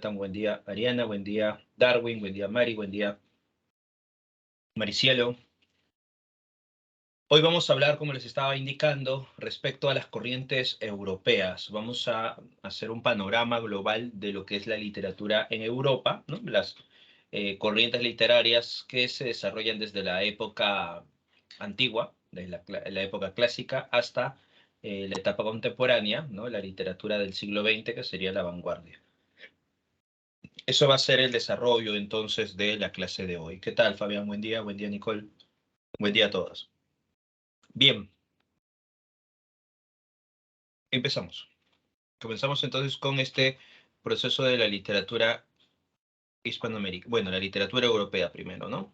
Jonathan, buen día Ariana, buen día Darwin, buen día Mari, buen día Maricielo. Hoy vamos a hablar, como les estaba indicando, respecto a las corrientes europeas. Vamos a hacer un panorama global de lo que es la literatura en Europa, ¿no? Las corrientes literarias que se desarrollan desde la época antigua, desde la época clásica, hasta la etapa contemporánea, ¿no? La literatura del siglo XX, que sería la vanguardia. Eso va a ser el desarrollo entonces de la clase de hoy. ¿Qué tal, Fabián? Buen día, Nicole. Buen día a todos. Bien, empezamos. Comenzamos entonces con este proceso de la literatura hispanoamericana. Bueno, la literatura europea primero, ¿no?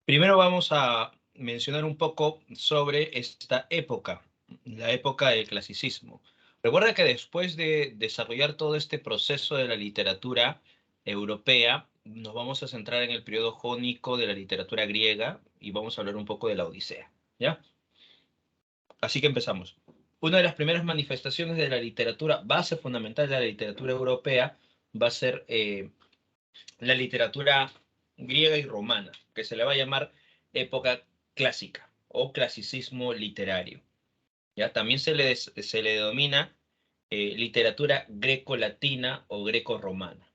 Primero vamos a mencionar un poco sobre esta época, la época del clasicismo. Recuerda que después de desarrollar todo este proceso de la literatura europea, nos vamos a centrar en el periodo jónico de la literatura griega y vamos a hablar un poco de la Odisea, ¿ya? Así que empezamos. Una de las primeras manifestaciones de la literatura, base fundamental de la literatura europea, va a ser la literatura griega y romana, que se le va a llamar época clásica o clasicismo literario. ¿Ya? También se le denomina literatura greco-latina o greco-romana.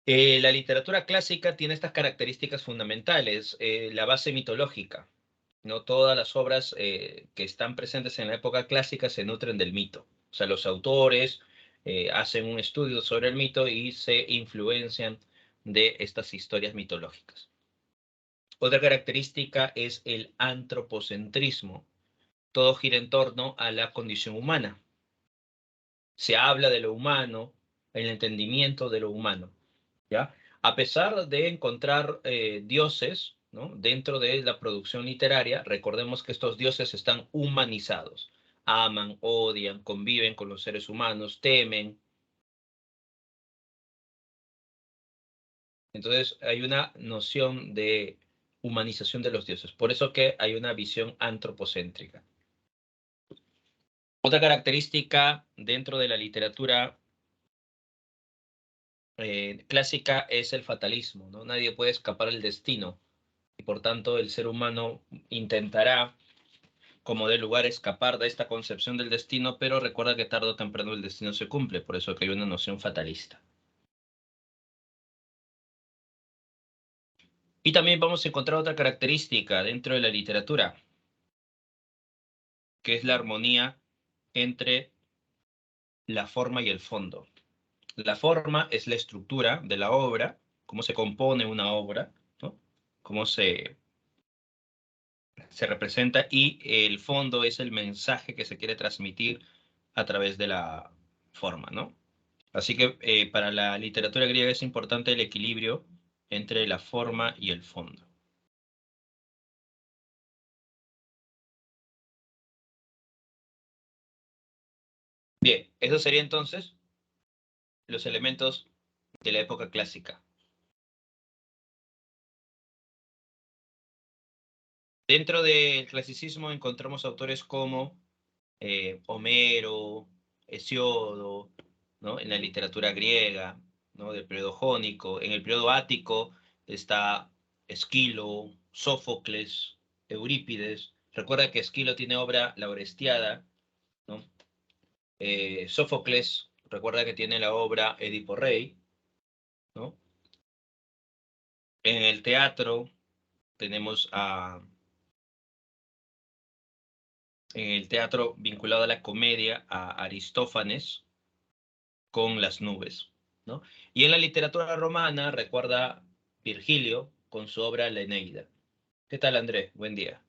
La literatura clásica tiene estas características fundamentales, la base mitológica. No todas las obras que están presentes en la época clásica se nutren del mito. O sea, los autores hacen un estudio sobre el mito y se influencian de estas historias mitológicas. Otra característica es el antropocentrismo. Todo gira en torno a la condición humana. Se habla de lo humano, el entendimiento de lo humano, ¿ya? A pesar de encontrar dioses, ¿no? Dentro de la producción literaria, recordemos que estos dioses están humanizados. Aman, odian, conviven con los seres humanos, temen. Entonces hay una noción de humanización de los dioses. Por eso que hay una visión antropocéntrica. Otra característica dentro de la literatura clásica es el fatalismo, ¿no? Nadie puede escapar del destino y por tanto el ser humano intentará, como de lugar, escapar de esta concepción del destino, pero recuerda que tarde o temprano el destino se cumple, por eso que hay una noción fatalista. Y también vamos a encontrar otra característica dentro de la literatura, que es la armonía entre la forma y el fondo. La forma es la estructura de la obra, cómo se compone una obra, ¿no? Cómo se representa, y el fondo es el mensaje que se quiere transmitir a través de la forma, ¿no? Así que para la literatura griega es importante el equilibrio entre la forma y el fondo. Bien, eso sería entonces los elementos de la época clásica. Dentro del clasicismo encontramos autores como Homero, Hesiodo, ¿no? En la literatura griega, ¿no? Del periodo jónico. En el periodo ático está Esquilo, Sófocles, Eurípides. Recuerda que Esquilo tiene obra La Orestiada, ¿no? Sófocles, recuerda que tiene la obra Edipo Rey, ¿no? En el teatro tenemos en el teatro vinculado a la comedia a Aristófanes con Las nubes, ¿no? Y en la literatura romana recuerda Virgilio con su obra La Eneida. ¿Qué tal, Andrés? Buen día.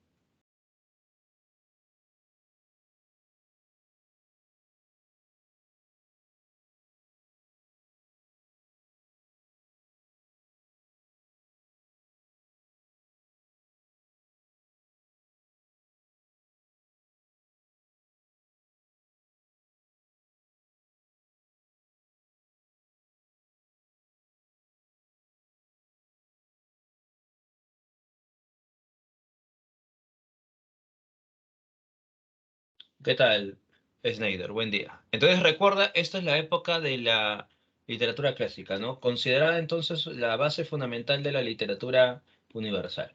¿Qué tal, Snyder? Buen día. Entonces recuerda, esta es la época de la literatura clásica, ¿no? Considerada entonces la base fundamental de la literatura universal.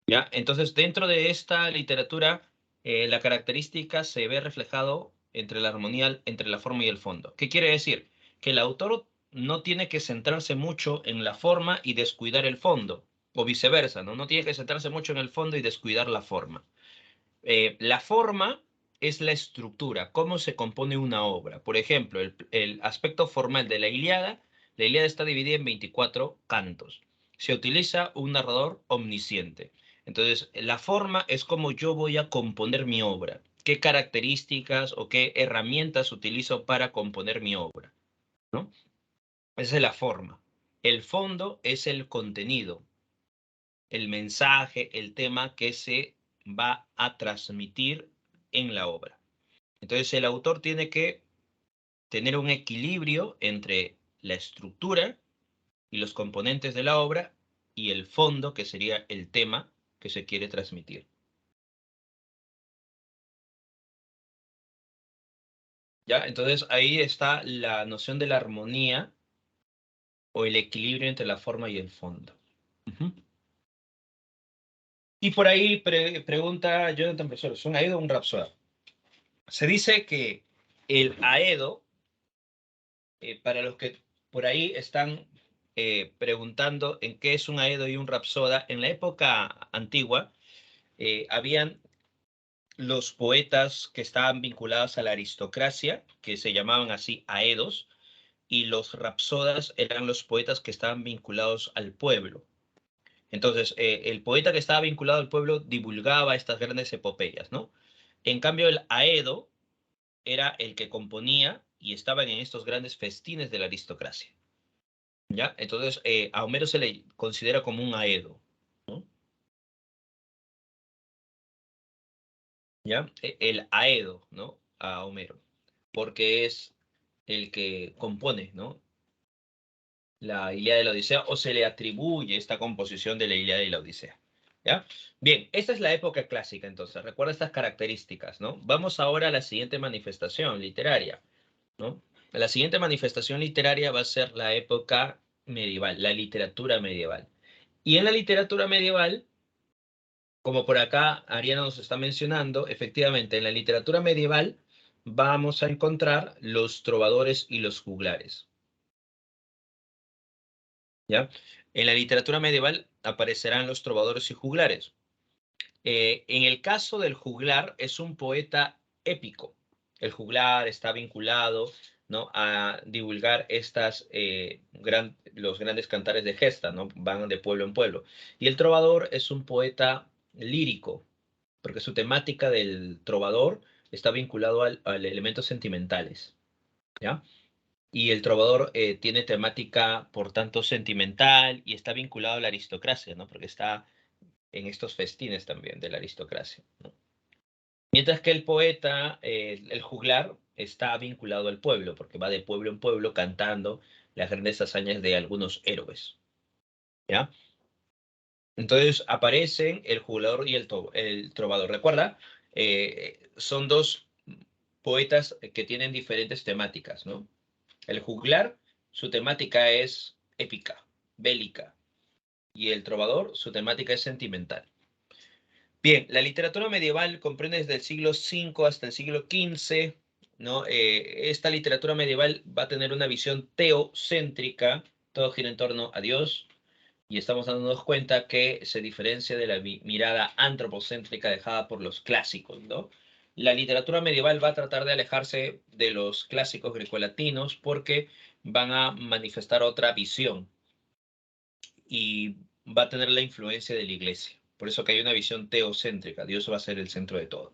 ¿Ya? Entonces, dentro de esta literatura, la característica se ve reflejado entre la armonía, entre la forma y el fondo. ¿Qué quiere decir? Que el autor no tiene que centrarse mucho en la forma y descuidar el fondo, o viceversa, ¿no? No tiene que centrarse mucho en el fondo y descuidar la forma. La forma es la estructura, cómo se compone una obra. Por ejemplo, el aspecto formal de la Ilíada está dividida en 24 cantos. Se utiliza un narrador omnisciente. Entonces, la forma es como yo voy a componer mi obra. ¿Qué características o qué herramientas utilizo para componer mi obra? ¿No? Esa es la forma. El fondo es el contenido, el mensaje, el tema que se va a transmitir en la obra. Entonces el autor tiene que tener un equilibrio entre la estructura y los componentes de la obra y el fondo, que sería el tema que se quiere transmitir. ¿Ya? Entonces ahí está la noción de la armonía o el equilibrio entre la forma y el fondo. Ujú. Y por ahí pregunta Jonathan Profesor, ¿es un aedo o un rapsoda? Se dice que el aedo, para los que por ahí están preguntando en qué es un aedo y un rapsoda, en la época antigua habían los poetas que estaban vinculados a la aristocracia, que se llamaban así aedos, y los rapsodas eran los poetas que estaban vinculados al pueblo. Entonces, el poeta que estaba vinculado al pueblo divulgaba estas grandes epopeyas, ¿no? En cambio, el aedo era el que componía y estaban en estos grandes festines de la aristocracia. ¿Ya? Entonces, a Homero se le considera como un aedo, ¿no? ¿Ya? El aedo, ¿no? A Homero, porque es el que compone, ¿no? La Ilíada y la Odisea, o se le atribuye esta composición de la Ilíada y la Odisea. ¿Ya? Bien, esta es la época clásica, entonces, recuerda estas características, ¿no? Vamos ahora a la siguiente manifestación literaria, ¿no? La siguiente manifestación literaria va a ser la época medieval, la literatura medieval. Y en la literatura medieval, como por acá Ariana nos está mencionando, efectivamente, en la literatura medieval vamos a encontrar los trovadores y los juglares, ¿ya? En la literatura medieval aparecerán los trovadores y juglares. En el caso del juglar, es un poeta épico. El juglar está vinculado, ¿no?, a divulgar los grandes cantares de gesta, ¿no? Van de pueblo en pueblo. Y el trovador es un poeta lírico, porque su temática del trovador está vinculado al elementos sentimentales, ¿ya? Y el trovador tiene temática, por tanto, sentimental y está vinculado a la aristocracia, ¿no? Porque está en estos festines también de la aristocracia, ¿no? Mientras que el poeta, el juglar, está vinculado al pueblo, porque va de pueblo en pueblo cantando las grandes hazañas de algunos héroes, ¿ya? Entonces aparecen el juglar y el trovador. Recuerda, son dos poetas que tienen diferentes temáticas, ¿no? El juglar, su temática es épica, bélica, y el trovador, su temática es sentimental. Bien, la literatura medieval comprende desde el siglo V hasta el siglo XV, ¿no? Esta literatura medieval va a tener una visión teocéntrica, todo gira en torno a Dios, y estamos dándonos cuenta que se diferencia de la mirada antropocéntrica dejada por los clásicos, ¿no? La literatura medieval va a tratar de alejarse de los clásicos grecolatinos porque van a manifestar otra visión y va a tener la influencia de la iglesia. Por eso que hay una visión teocéntrica, Dios va a ser el centro de todo.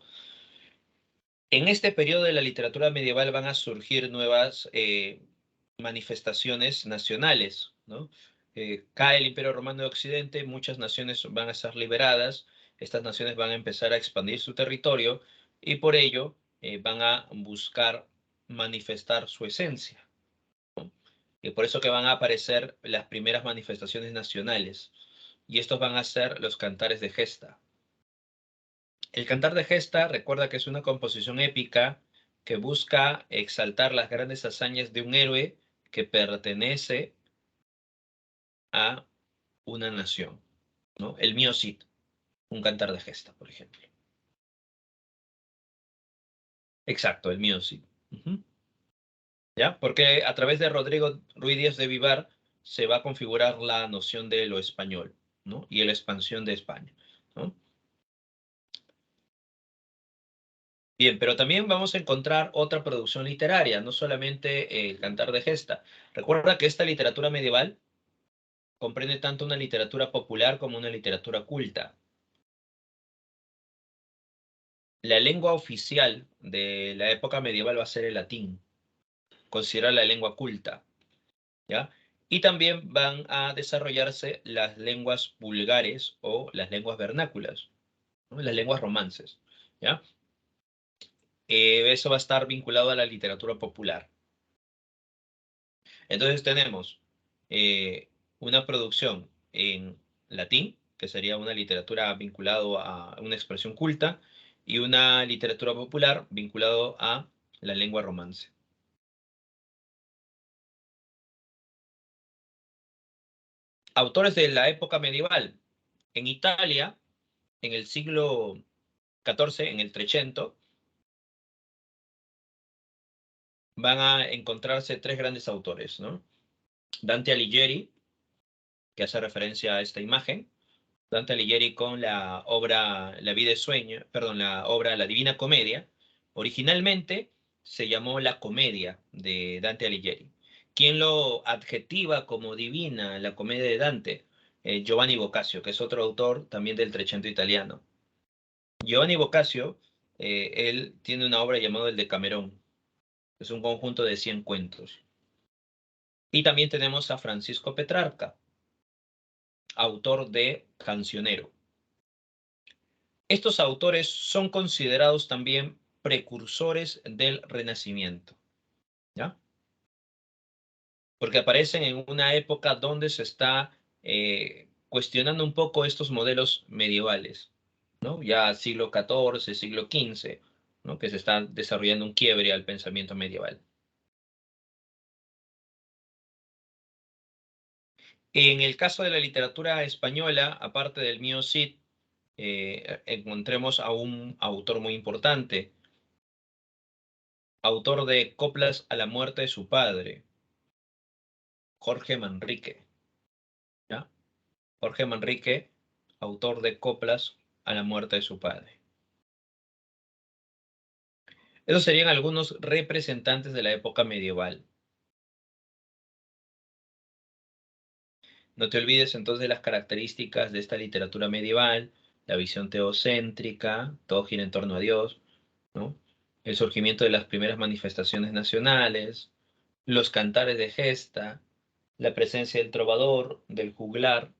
En este periodo de la literatura medieval van a surgir nuevas manifestaciones nacionales, ¿no? Cae el Imperio Romano de Occidente, muchas naciones van a ser liberadas, estas naciones van a empezar a expandir su territorio y por ello van a buscar manifestar su esencia. Y por eso que van a aparecer las primeras manifestaciones nacionales. Y estos van a ser los cantares de gesta. El Cantar de Gesta, recuerda que es una composición épica que busca exaltar las grandes hazañas de un héroe que pertenece a una nación, ¿no? El mío Cid, un Cantar de Gesta, por ejemplo. Exacto, el mío Cid. Ujú. ¿Ya? Porque a través de Rodrigo Ruiz Díaz de Vivar se va a configurar la noción de lo español, ¿no? Y la expansión de España, ¿no? Bien, pero también vamos a encontrar otra producción literaria, no solamente el Cantar de Gesta. Recuerda que esta literatura medieval comprende tanto una literatura popular como una literatura culta. La lengua oficial de la época medieval va a ser el latín, considerada la lengua culta, ¿ya? Y también van a desarrollarse las lenguas vulgares o las lenguas vernáculas, ¿no? Las lenguas romances, ¿ya? Eso va a estar vinculado a la literatura popular. Entonces tenemos una producción en latín, que sería una literatura vinculado a una expresión culta, y una literatura popular vinculado a la lengua romance. Autores de la época medieval. En Italia, en el siglo XIV, en el Trecento, van a encontrarse tres grandes autores, ¿no? Dante Alighieri, que hace referencia a esta imagen, Dante Alighieri con la obra La vida es sueño, perdón, la obra La Divina Comedia, originalmente se llamó La Comedia de Dante Alighieri. ¿Quién lo adjetiva como divina la comedia de Dante? Giovanni Boccaccio, que es otro autor también del Trecento italiano. Giovanni Boccaccio, él tiene una obra llamada El Decamerón, es un conjunto de 100 cuentos. Y también tenemos a Francisco Petrarca, autor de Cancionero. Estos autores son considerados también precursores del Renacimiento, ¿ya? Porque aparecen en una época donde se está cuestionando un poco estos modelos medievales, ¿no? Ya siglo XIV, siglo XV, ¿no? Que se está desarrollando un quiebre al pensamiento medieval. En el caso de la literatura española, aparte del mío Cid, encontremos a un autor muy importante, autor de Coplas a la muerte de su padre, Jorge Manrique, ¿ya? Jorge Manrique, autor de Coplas a la muerte de su padre. Esos serían algunos representantes de la época medieval. No te olvides entonces de las características de esta literatura medieval, la visión teocéntrica, todo gira en torno a Dios, ¿no? El surgimiento de las primeras manifestaciones nacionales, los cantares de gesta, la presencia del trovador, del juglar,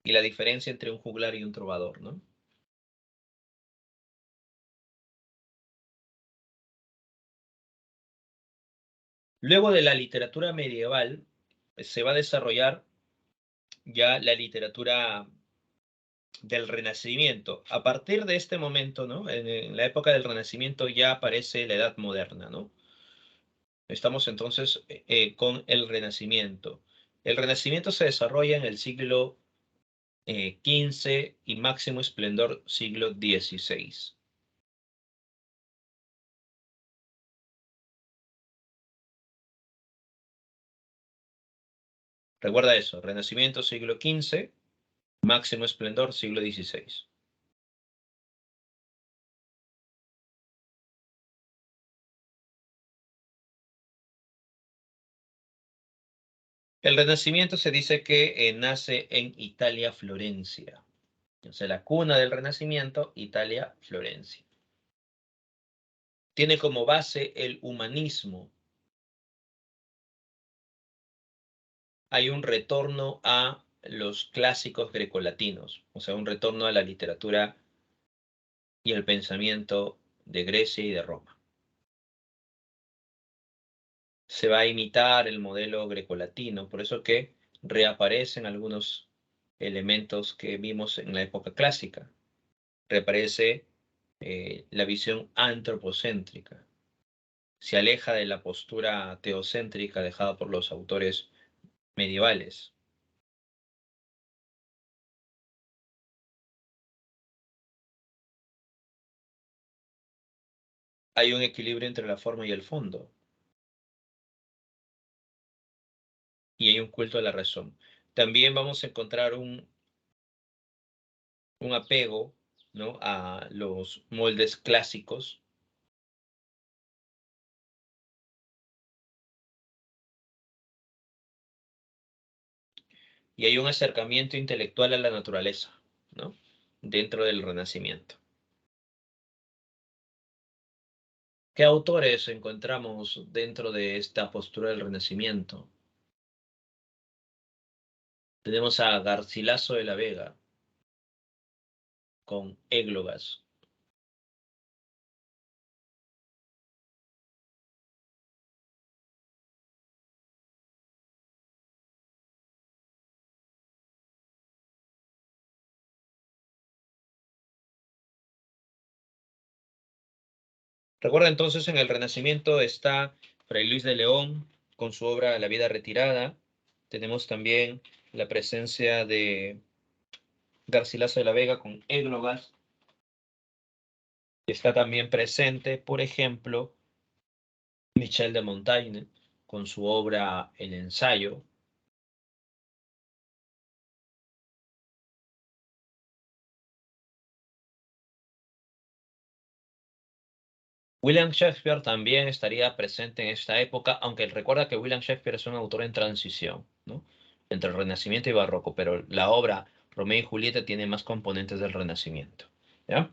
y la diferencia entre un juglar y un trovador, ¿no? Luego de la literatura medieval, se va a desarrollar ya la literatura del Renacimiento. A partir de este momento, ¿no? En la época del Renacimiento ya aparece la Edad Moderna, ¿no? Estamos entonces con el Renacimiento. El Renacimiento se desarrolla en el siglo XV y máximo esplendor siglo XVI. Recuerda eso, Renacimiento siglo XV, máximo esplendor siglo XVI. El Renacimiento se dice que nace en Italia, Florencia. O sea, la cuna del Renacimiento, Italia, Florencia. Tiene como base el humanismo. Hay un retorno a los clásicos grecolatinos, o sea, un retorno a la literatura y el pensamiento de Grecia y de Roma. Se va a imitar el modelo grecolatino, por eso que reaparecen algunos elementos que vimos en la época clásica. reaparece la visión antropocéntrica. Se aleja de la postura teocéntrica dejada por los autores medievales. Hay un equilibrio entre la forma y el fondo, y hay un culto a la razón. También vamos a encontrar un apego, ¿no?, a los moldes clásicos. Y hay un acercamiento intelectual a la naturaleza, ¿no?, dentro del Renacimiento. ¿Qué autores encontramos dentro de esta postura del Renacimiento? Tenemos a Garcilaso de la Vega con Églogas. Recuerda entonces, en el Renacimiento está Fray Luis de León con su obra La vida retirada. Tenemos también la presencia de Garcilaso de la Vega con Églogas. Está también presente, por ejemplo, Michel de Montaigne con su obra El ensayo. William Shakespeare también estaría presente en esta época, aunque recuerda que William Shakespeare es un autor en transición, ¿no?, entre el Renacimiento y Barroco, pero la obra Romeo y Julieta tiene más componentes del Renacimiento, ¿ya?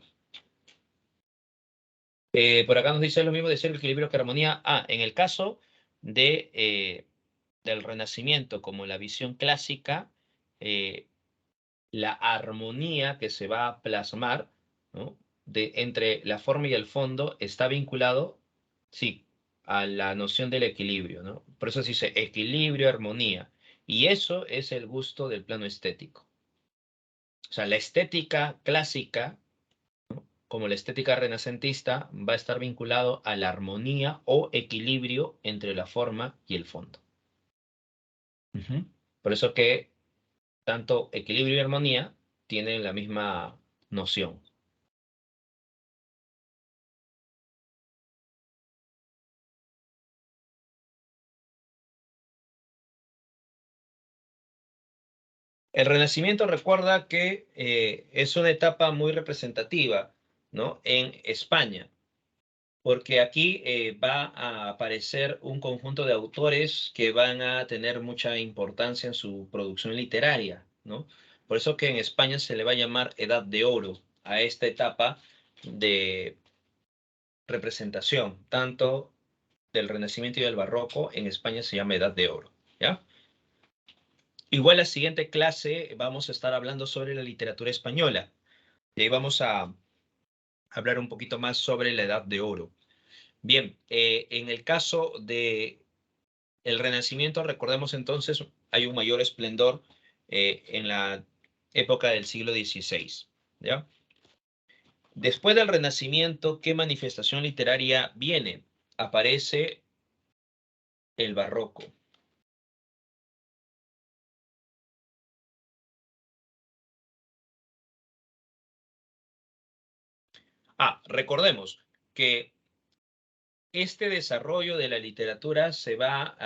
Por acá nos dice lo mismo de ser equilibrio que armonía. En el caso del Renacimiento, como la visión clásica, eh, la armonía que se va a plasmar, ¿no?, entre la forma y el fondo está vinculado, sí, a la noción del equilibrio, ¿no? Por eso se dice equilibrio, armonía. Y eso es el gusto del plano estético. O sea, la estética clásica, como la estética renacentista, va a estar vinculado a la armonía o equilibrio entre la forma y el fondo. Ujú. Por eso que tanto equilibrio y armonía tienen la misma noción. El Renacimiento, recuerda que es una etapa muy representativa, ¿no?, en España, porque aquí va a aparecer un conjunto de autores que van a tener mucha importancia en su producción literaria, ¿no? Por eso que en España se le va a llamar Edad de Oro a esta etapa de representación, tanto del Renacimiento y del Barroco. En España se llama Edad de Oro, ¿ya? Igual la siguiente clase vamos a estar hablando sobre la literatura española. Y ahí vamos a hablar un poquito más sobre la Edad de Oro. Bien, en el caso de el Renacimiento, recordemos entonces, hay un mayor esplendor en la época del siglo XVI, ¿ya? Después del Renacimiento, ¿qué manifestación literaria viene? Aparece el Barroco. Recordemos que este desarrollo de la literatura se va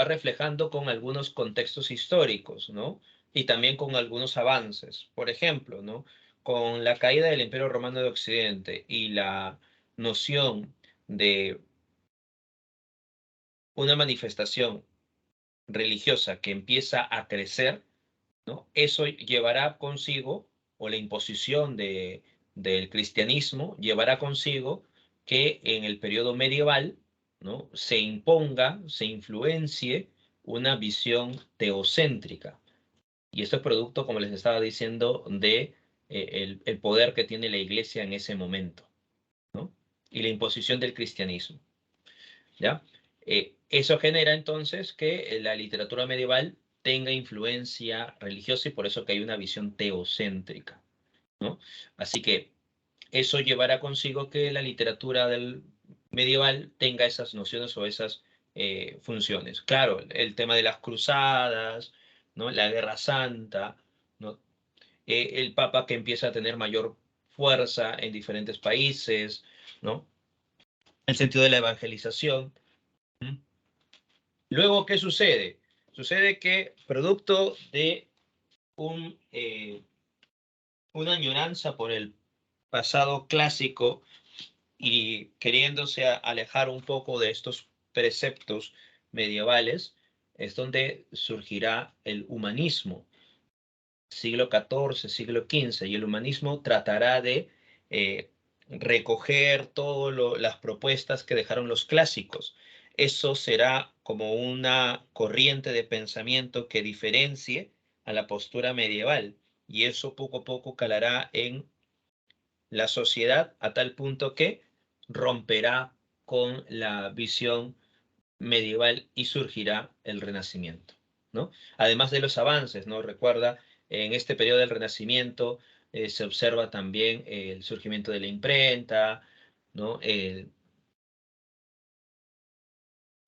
reflejando con algunos contextos históricos, ¿no? Y también con algunos avances. Por ejemplo, ¿no?, con la caída del Imperio Romano de Occidente y la noción de una manifestación religiosa que empieza a crecer, ¿no?, eso llevará consigo, o la imposición del cristianismo llevará consigo que en el periodo medieval, ¿no?, se imponga, se influencie una visión teocéntrica. Y esto es producto, como les estaba diciendo, de el poder que tiene la iglesia en ese momento, ¿no?, y la imposición del cristianismo, ¿ya? Eso genera entonces que la literatura medieval tenga influencia religiosa, y por eso que hay una visión teocéntrica. ¿no? Así que eso llevará consigo que la literatura del medieval tenga esas nociones o esas funciones. Claro, el tema de las cruzadas, ¿no? La Guerra Santa, ¿no? El Papa que empieza a tener mayor fuerza en diferentes países, ¿no? El sentido de la evangelización. ¿Mm? Luego, ¿qué sucede? Sucede que producto de una añoranza por el pasado clásico y queriéndose alejar un poco de estos preceptos medievales, es donde surgirá el humanismo, siglo XIV, siglo XV, y el humanismo tratará de eh, recoger todas las propuestas que dejaron los clásicos. Eso será como una corriente de pensamiento que diferencie a la postura medieval, y eso poco a poco calará en la sociedad a tal punto que romperá con la visión medieval y surgirá el Renacimiento, ¿no? Además de los avances, ¿no? Recuerda, en este periodo del Renacimiento se observa también el surgimiento de la imprenta, ¿no?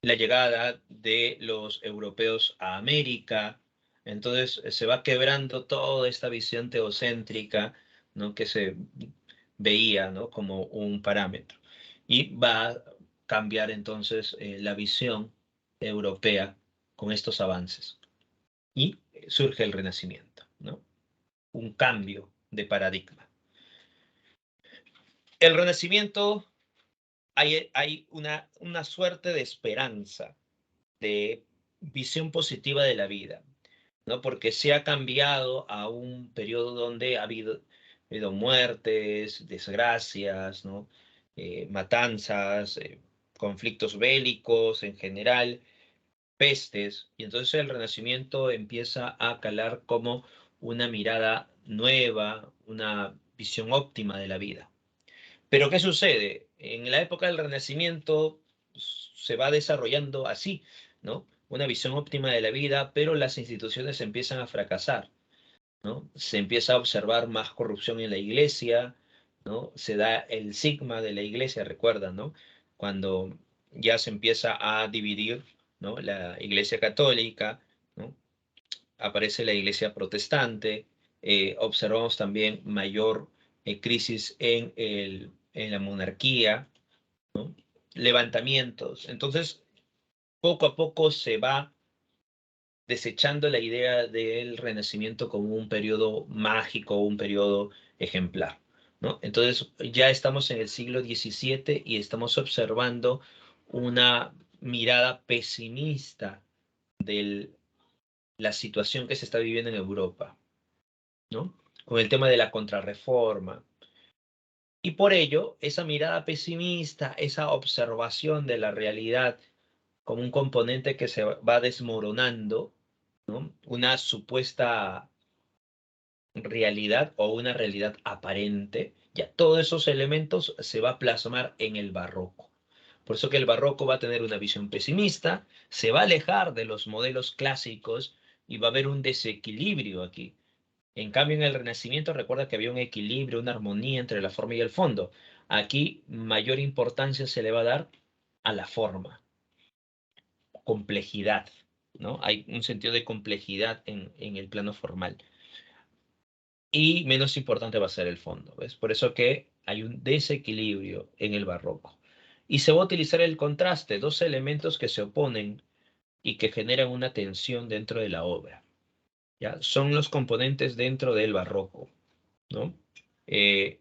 La llegada de los europeos a América. Entonces se va quebrando toda esta visión teocéntrica, ¿no? Que se veía, ¿no? Como un parámetro. Y va a cambiar entonces la visión europea con estos avances. Y surge el Renacimiento, ¿no? Un cambio de paradigma. El Renacimiento, hay una suerte de esperanza, de visión positiva de la vida, ¿no? Porque se ha cambiado a un periodo donde ha habido muertes, desgracias, ¿no? Matanzas, conflictos bélicos en general, pestes, y entonces el Renacimiento empieza a calar como una mirada nueva, una visión óptima de la vida. Pero ¿qué sucede? En la época del Renacimiento se va desarrollando así, ¿no? Una visión óptima de la vida, pero las instituciones empiezan a fracasar, ¿no? Se empieza a observar más corrupción en la iglesia, ¿no? Se da el sigma de la iglesia, recuerda, ¿no? Cuando ya se empieza a dividir, ¿no? La iglesia católica, ¿no? Aparece la iglesia protestante, observamos también mayor crisis en la monarquía, ¿no? Levantamientos. Entonces, poco a poco se va desechando la idea del Renacimiento como un periodo mágico, un periodo ejemplar, ¿no? Entonces, ya estamos en el siglo XVII y estamos observando una mirada pesimista de la situación que se está viviendo en Europa, ¿no? Con el tema de la contrarreforma. Y por ello, esa mirada pesimista, esa observación de la realidad como un componente que se va desmoronando, ¿no? Una supuesta realidad o una realidad aparente, ya todos esos elementos se va a plasmar en el barroco. Por eso que el barroco va a tener una visión pesimista, se va a alejar de los modelos clásicos y va a haber un desequilibrio aquí. En cambio, en el Renacimiento recuerda que había un equilibrio, una armonía entre la forma y el fondo. Aquí mayor importancia se le va a dar a la forma, complejidad, ¿no? Hay un sentido de complejidad en el plano formal. Y menos importante va a ser el fondo, ¿ves? Por eso que hay un desequilibrio en el barroco. Y se va a utilizar el contraste, dos elementos que se oponen y que generan una tensión dentro de la obra, ¿ya? Son los componentes dentro del barroco, ¿no?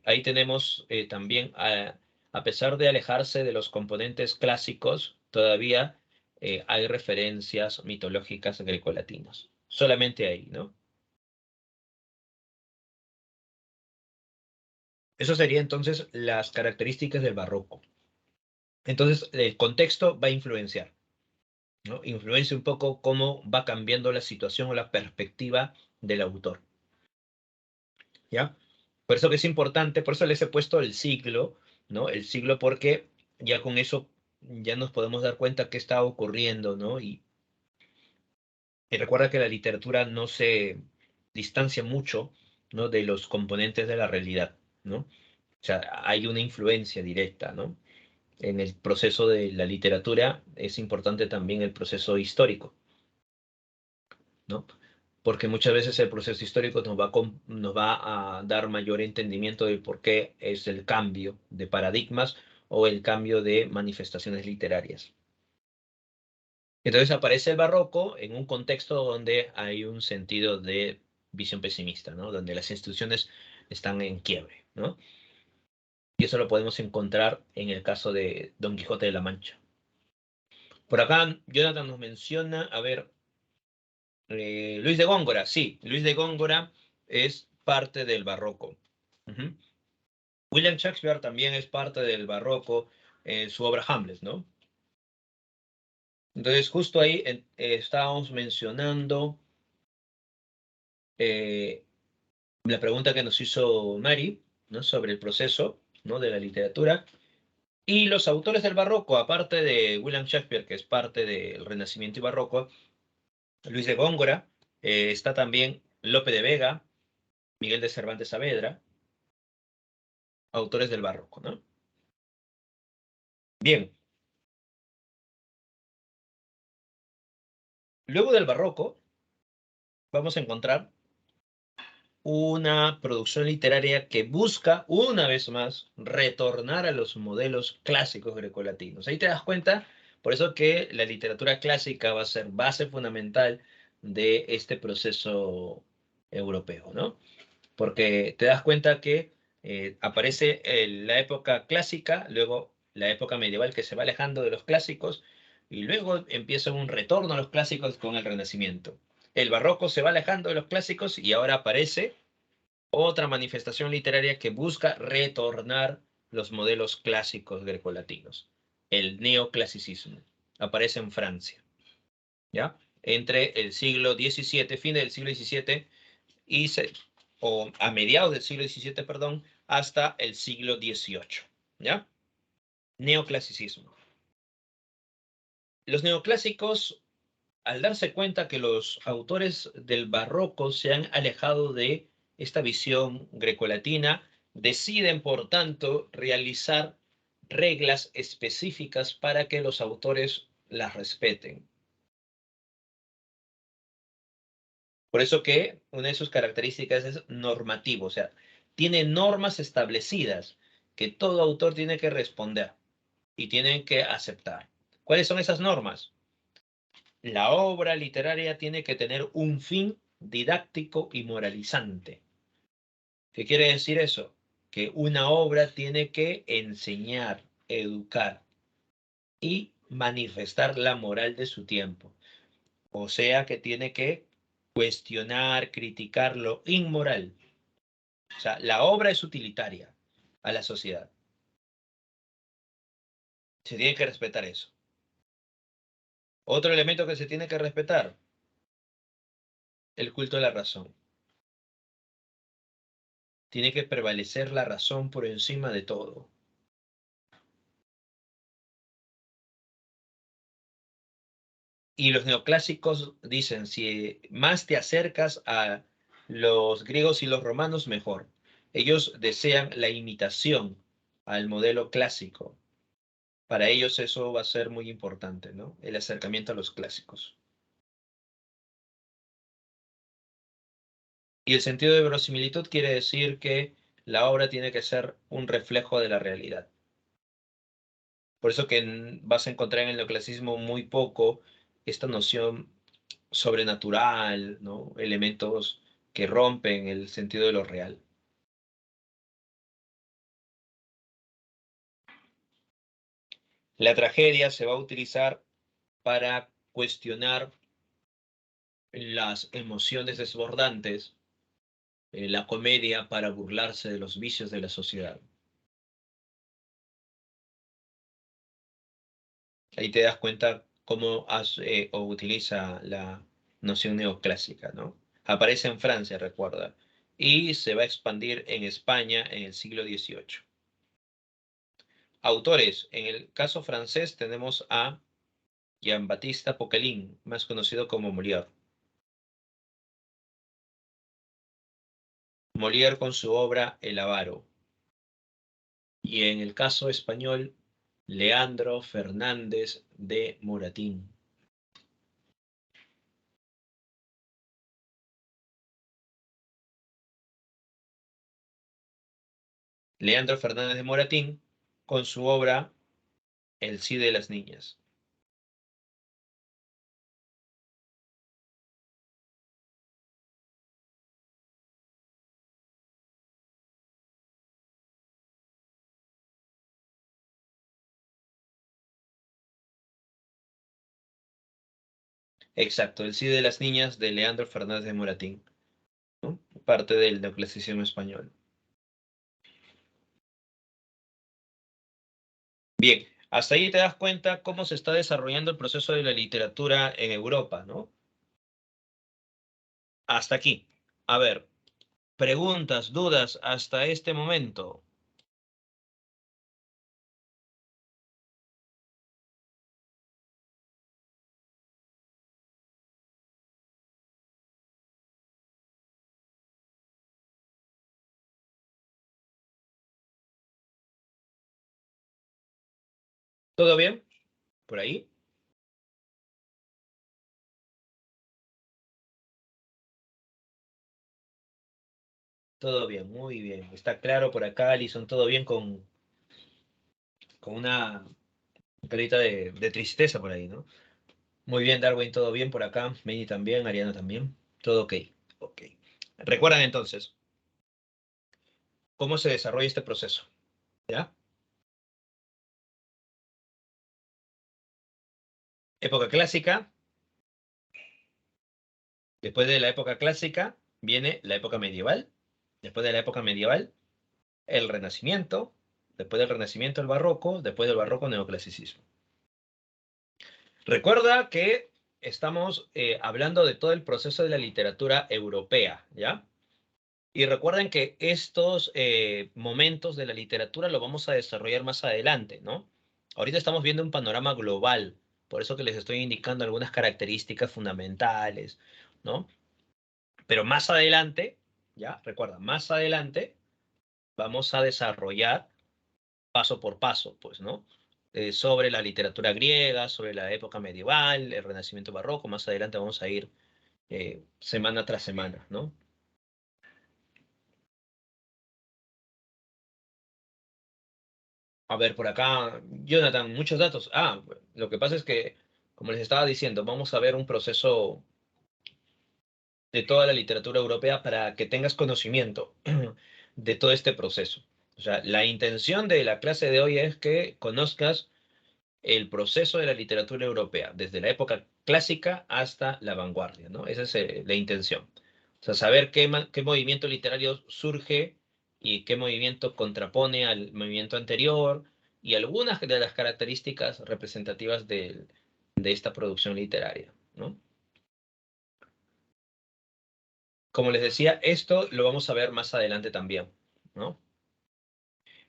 Ahí tenemos también, a pesar de alejarse de los componentes clásicos, todavía hay referencias mitológicas grecolatinas. Solamente ahí, ¿no? Eso sería entonces las características del barroco. Entonces, el contexto va a influenciar, ¿no? Influencia un poco cómo va cambiando la situación o la perspectiva del autor, ¿ya? Por eso que es importante, por eso les he puesto el siglo, ¿no? El siglo porque ya con eso ya nos podemos dar cuenta qué está ocurriendo, ¿no? Y recuerda que la literatura no se distancia mucho ¿no? De los componentes de la realidad, ¿no? O sea, hay una influencia directa, ¿no? En el proceso de la literatura es importante también el proceso histórico, ¿no? Porque muchas veces el proceso histórico nos va a dar mayor entendimiento del por qué es el cambio de paradigmas o el cambio de manifestaciones literarias. Entonces aparece el barroco en un contexto donde hay un sentido de visión pesimista, ¿no? Donde las instituciones están en quiebre, ¿no? Y eso lo podemos encontrar en el caso de Don Quijote de la Mancha. Por acá, Jonathan nos menciona, a ver, Luis de Góngora, sí, Luis de Góngora es parte del barroco. Ujú. William Shakespeare también es parte del barroco en su obra Hamlet, ¿no? Entonces, justo ahí estábamos mencionando eh, la pregunta que nos hizo Mari, ¿no? Sobre el proceso, ¿no? De la literatura. Y los autores del barroco, aparte de William Shakespeare, que es parte del Renacimiento y Barroco, Luis de Góngora, está también Lope de Vega, Miguel de Cervantes Saavedra, autores del barroco, ¿no? Bien, luego del barroco vamos a encontrar una producción literaria que busca, una vez más, retornar a los modelos clásicos grecolatinos. Ahí te das cuenta, por eso que la literatura clásica va a ser base fundamental de este proceso europeo, ¿no? Porque te das cuenta que aparece la época clásica, luego la época medieval que se va alejando de los clásicos, y luego empieza un retorno a los clásicos con el Renacimiento. El barroco se va alejando de los clásicos y ahora aparece otra manifestación literaria que busca retornar los modelos clásicos grecolatinos. El neoclasicismo aparece en Francia, ¿ya? Entre el siglo XVII, fin del siglo XVII, o a mediados del siglo XVII, perdón, hasta el siglo XVIII, ¿ya? Neoclasicismo. Los neoclásicos, al darse cuenta que los autores del barroco se han alejado de esta visión grecolatina, deciden, por tanto, realizar reglas específicas para que los autores las respeten. Por eso que una de sus características es normativo, o sea, tiene normas establecidas que todo autor tiene que responder y tienen que aceptar. ¿Cuáles son esas normas? La obra literaria tiene que tener un fin didáctico y moralizante. ¿Qué quiere decir eso? Que una obra tiene que enseñar, educar y manifestar la moral de su tiempo. O sea que tiene que cuestionar, criticar lo inmoral. O sea, la obra es utilitaria a la sociedad. Se tiene que respetar eso. Otro elemento que se tiene que respetar, el culto de la razón. Tiene que prevalecer la razón por encima de todo. Y los neoclásicos dicen, si más te acercas a los griegos y los romanos, mejor. Ellos desean la imitación al modelo clásico. Para ellos eso va a ser muy importante, ¿no? El acercamiento a los clásicos. Y el sentido de verosimilitud quiere decir que la obra tiene que ser un reflejo de la realidad. Por eso que vas a encontrar en el neoclasismo muy poco esta noción sobrenatural, ¿no? Elementos que rompen el sentido de lo real. La tragedia se va a utilizar para cuestionar las emociones desbordantes, la comedia para burlarse de los vicios de la sociedad. Ahí te das cuenta cómo o utiliza la noción neoclásica, ¿no? Aparece en Francia, recuerda, y se va a expandir en España en el siglo XVIII. Autores, en el caso francés tenemos a Jean-Baptiste Poquelin, más conocido como Molière. Molière con su obra El avaro. Y en el caso español, Leandro Fernández de Moratín. Leandro Fernández de Moratín con su obra El Cid de las Niñas. Exacto, El Cid de las Niñas de Leandro Fernández de Moratín, ¿no? Parte del neoclasicismo español. Bien, hasta ahí te das cuenta cómo se está desarrollando el proceso de la literatura en Europa, ¿no? Hasta aquí. A ver, preguntas, dudas hasta este momento. ¿Todo bien? ¿Por ahí? Todo bien, muy bien. Está claro por acá, Alison, todo bien con una carita de tristeza por ahí, ¿no? Muy bien, Darwin, todo bien por acá. Meni también, Ariana también. Todo ok. Ok. Recuerdan entonces cómo se desarrolla este proceso, ¿ya? Época clásica. Después de la época clásica viene la época medieval. Después de la época medieval, el Renacimiento. Después del Renacimiento, el Barroco. Después del Barroco, neoclasicismo. Recuerda que estamos hablando de todo el proceso de la literatura europea, ¿ya? Y recuerden que estos momentos de la literatura lo vamos a desarrollar más adelante, ¿no? Ahorita estamos viendo un panorama global, por eso que les estoy indicando algunas características fundamentales, ¿no? Pero más adelante, ¿ya? Recuerda, más adelante vamos a desarrollar paso por paso, pues, ¿no? Sobre la literatura griega, sobre la época medieval, el Renacimiento barroco, más adelante vamos a ir semana tras semana, ¿no? A ver, por acá, Jonathan, muchos datos. Ah, lo que pasa es que, como les estaba diciendo, vamos a ver un proceso de toda la literatura europea para que tengas conocimiento de todo este proceso. O sea, la intención de la clase de hoy es que conozcas el proceso de la literatura europea, desde la época clásica hasta la vanguardia, ¿no? Esa es la intención. O sea, saber qué movimiento literario surge y qué movimiento contrapone al movimiento anterior y algunas de las características representativas de esta producción literaria, ¿no? Como les decía, esto lo vamos a ver más adelante también, ¿no?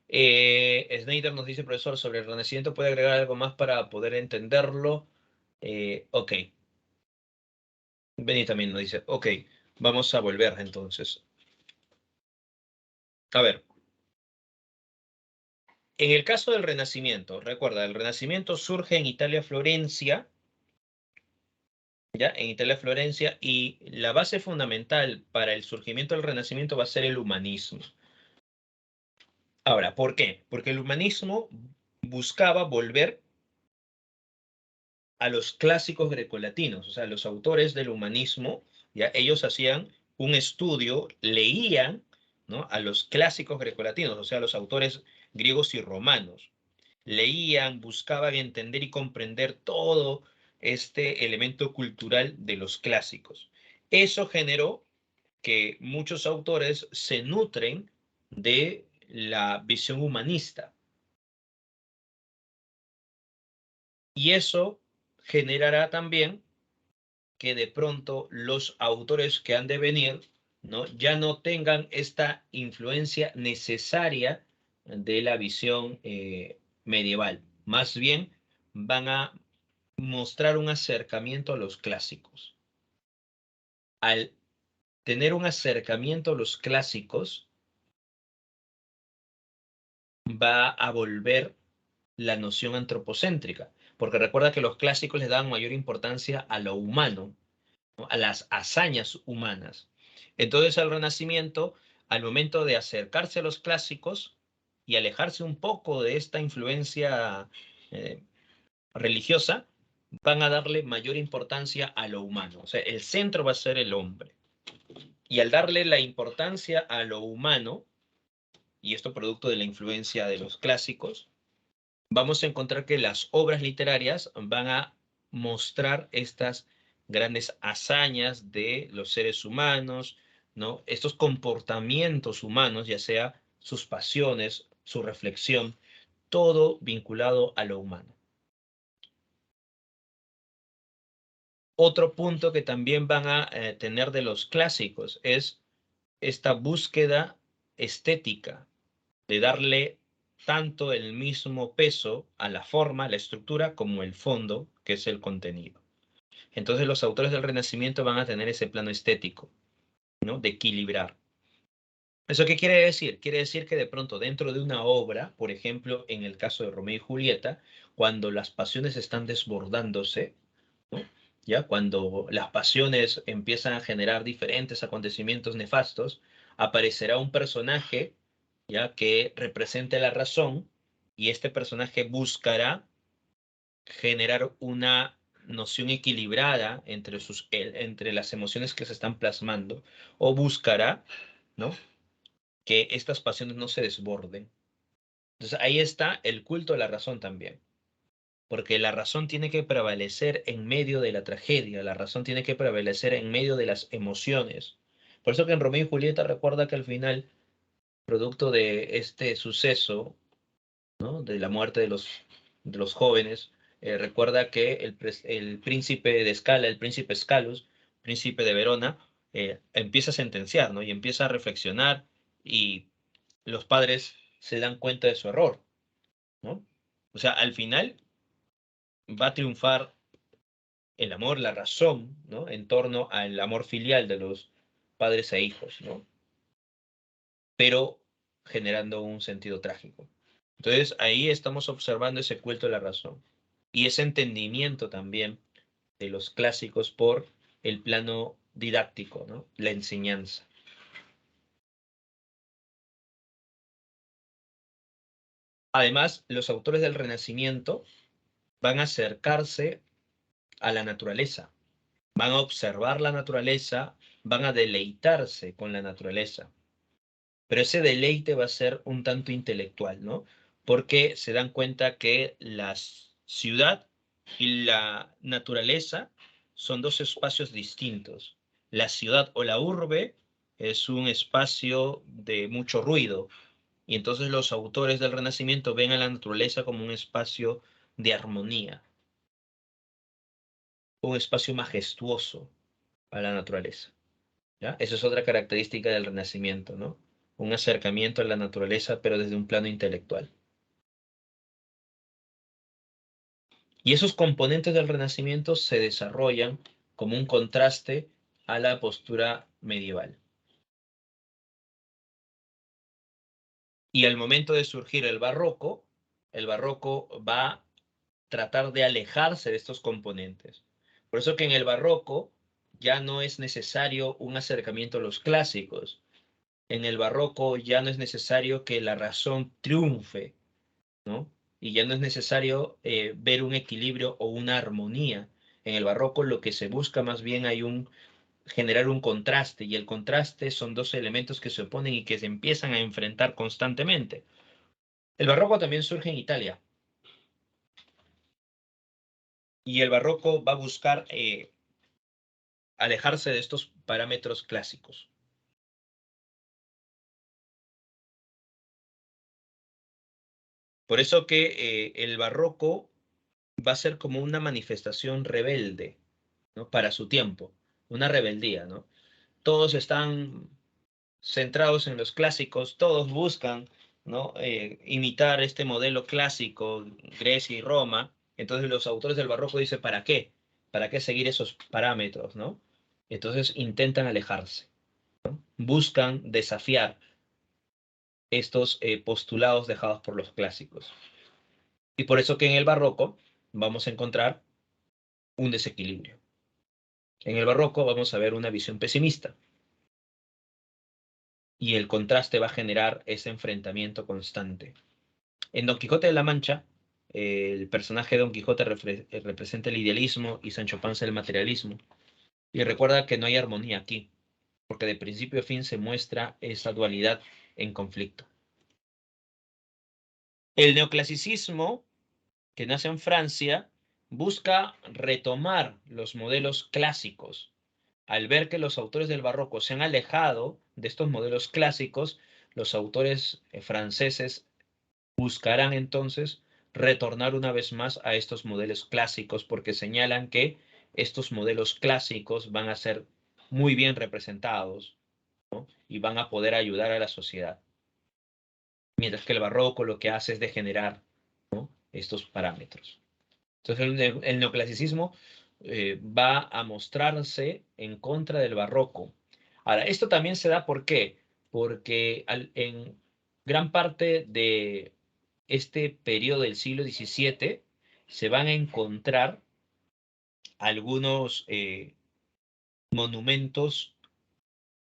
Snyder nos dice, profesor, sobre el Renacimiento, ¿puede agregar algo más para poder entenderlo? Ok. Benny también nos dice, ok, vamos a volver entonces. A ver, en el caso del Renacimiento, recuerda, el Renacimiento surge en Italia, Florencia, ¿ya? En Italia, Florencia, y la base fundamental para el surgimiento del Renacimiento va a ser el humanismo. Ahora, ¿por qué? Porque el humanismo buscaba volver a los clásicos grecolatinos, o sea, los autores del humanismo, ya ellos hacían un estudio, leían, ¿no? A los clásicos grecolatinos, o sea, los autores griegos y romanos. Leían, buscaban entender y comprender todo este elemento cultural de los clásicos. Eso generó que muchos autores se nutren de la visión humanista y eso generará también que de pronto los autores que han de venir, ¿no? Ya no tengan esta influencia necesaria de la visión medieval. Más bien van a mostrar un acercamiento a los clásicos, al tener un acercamiento a los clásicos va a volver la noción antropocéntrica, porque recuerda que los clásicos le daban mayor importancia a lo humano, ¿no? A las hazañas humanas. Entonces el Renacimiento, al momento de acercarse a los clásicos y alejarse un poco de esta influencia eh, religiosa, van a darle mayor importancia a lo humano. O sea, el centro va a ser el hombre. Y al darle la importancia a lo humano, y esto producto de la influencia de los clásicos, vamos a encontrar que las obras literarias van a mostrar estas grandes hazañas de los seres humanos, ¿no? Estos comportamientos humanos, ya sea sus pasiones, su reflexión, todo vinculado a lo humano. Otro punto que también van a tener de los clásicos es esta búsqueda estética, de darle tanto el mismo peso a la forma, a la estructura, como el fondo, que es el contenido. Entonces los autores del Renacimiento van a tener ese plano estético, ¿no? De equilibrar. ¿Eso qué quiere decir? Quiere decir que de pronto dentro de una obra, por ejemplo, en el caso de Romeo y Julieta, cuando las pasiones están desbordándose, ¿no? ¿Ya? Cuando las pasiones empiezan a generar diferentes acontecimientos nefastos, aparecerá un personaje, ¿ya? Que represente la razón, y este personaje buscará generar una noción equilibrada entre las emociones que se están plasmando, o buscará, ¿no? Que estas pasiones no se desborden. Entonces ahí está el culto a la razón también, porque la razón tiene que prevalecer en medio de la tragedia, la razón tiene que prevalecer en medio de las emociones. Por eso que en Romeo y Julieta recuerda que al final, producto de este suceso, ¿no? De la muerte de los jóvenes, recuerda que el príncipe de Escala, el príncipe Escalus, príncipe de Verona, empieza a sentenciar, ¿no? Y empieza a reflexionar, y los padres se dan cuenta de su error, ¿no? O sea, al final va a triunfar el amor, la razón, ¿no? En torno al amor filial de los padres e hijos, ¿no? Pero generando un sentido trágico. Entonces ahí estamos observando ese culto a la razón y ese entendimiento también de los clásicos por el plano didáctico, ¿no? La enseñanza. Además, los autores del Renacimiento van a acercarse a la naturaleza, van a observar la naturaleza, van a deleitarse con la naturaleza. Pero ese deleite va a ser un tanto intelectual, ¿no? Porque se dan cuenta que la ciudad y la naturaleza son dos espacios distintos. La ciudad o la urbe es un espacio de mucho ruido, y entonces los autores del Renacimiento ven a la naturaleza como un espacio de armonía, un espacio majestuoso a la naturaleza. ¿Ya? Esa es otra característica del Renacimiento, ¿no? Un acercamiento a la naturaleza, pero desde un plano intelectual. Y esos componentes del Renacimiento se desarrollan como un contraste a la postura medieval. Y al momento de surgir el barroco va a tratar de alejarse de estos componentes. Por eso que en el barroco ya no es necesario un acercamiento a los clásicos. En el barroco ya no es necesario que la razón triunfe, ¿no? Y ya no es necesario ver un equilibrio o una armonía. En el barroco lo que se busca más bien hay generar un contraste, y el contraste son dos elementos que se oponen y que se empiezan a enfrentar constantemente. El barroco también surge en Italia, y el barroco va a buscar alejarse de estos parámetros clásicos. Por eso que el barroco va a ser como una manifestación rebelde, ¿no? Para su tiempo, una rebeldía, ¿no? Todos están centrados en los clásicos, todos buscan, ¿no? Imitar este modelo clásico, Grecia y Roma. Entonces los autores del barroco dicen, ¿para qué? ¿Para qué seguir esos parámetros, ¿no? Entonces intentan alejarse. buscan desafiar estos postulados dejados por los clásicos. Y por eso que en el barroco vamos a encontrar un desequilibrio. En el barroco vamos a ver una visión pesimista. Y el contraste va a generar ese enfrentamiento constante. En Don Quijote de la Mancha, el personaje de Don Quijote representa el idealismo y Sancho Panza el materialismo. Y recuerda que no hay armonía aquí, porque de principio a fin se muestra esa dualidad en conflicto. El neoclasicismo, que nace en Francia, busca retomar los modelos clásicos. Al ver que los autores del barroco se han alejado de estos modelos clásicos, los autores franceses buscarán entonces retornar una vez más a estos modelos clásicos porque señalan que estos modelos clásicos van a ser muy bien representados, ¿no? Y van a poder ayudar a la sociedad. Mientras que el barroco lo que hace es degenerar, ¿no?, estos parámetros. Entonces el neoclasicismo va a mostrarse en contra del barroco. Ahora, esto también se da ¿por qué? Porque en gran parte de este periodo del siglo XVII se van a encontrar algunos monumentos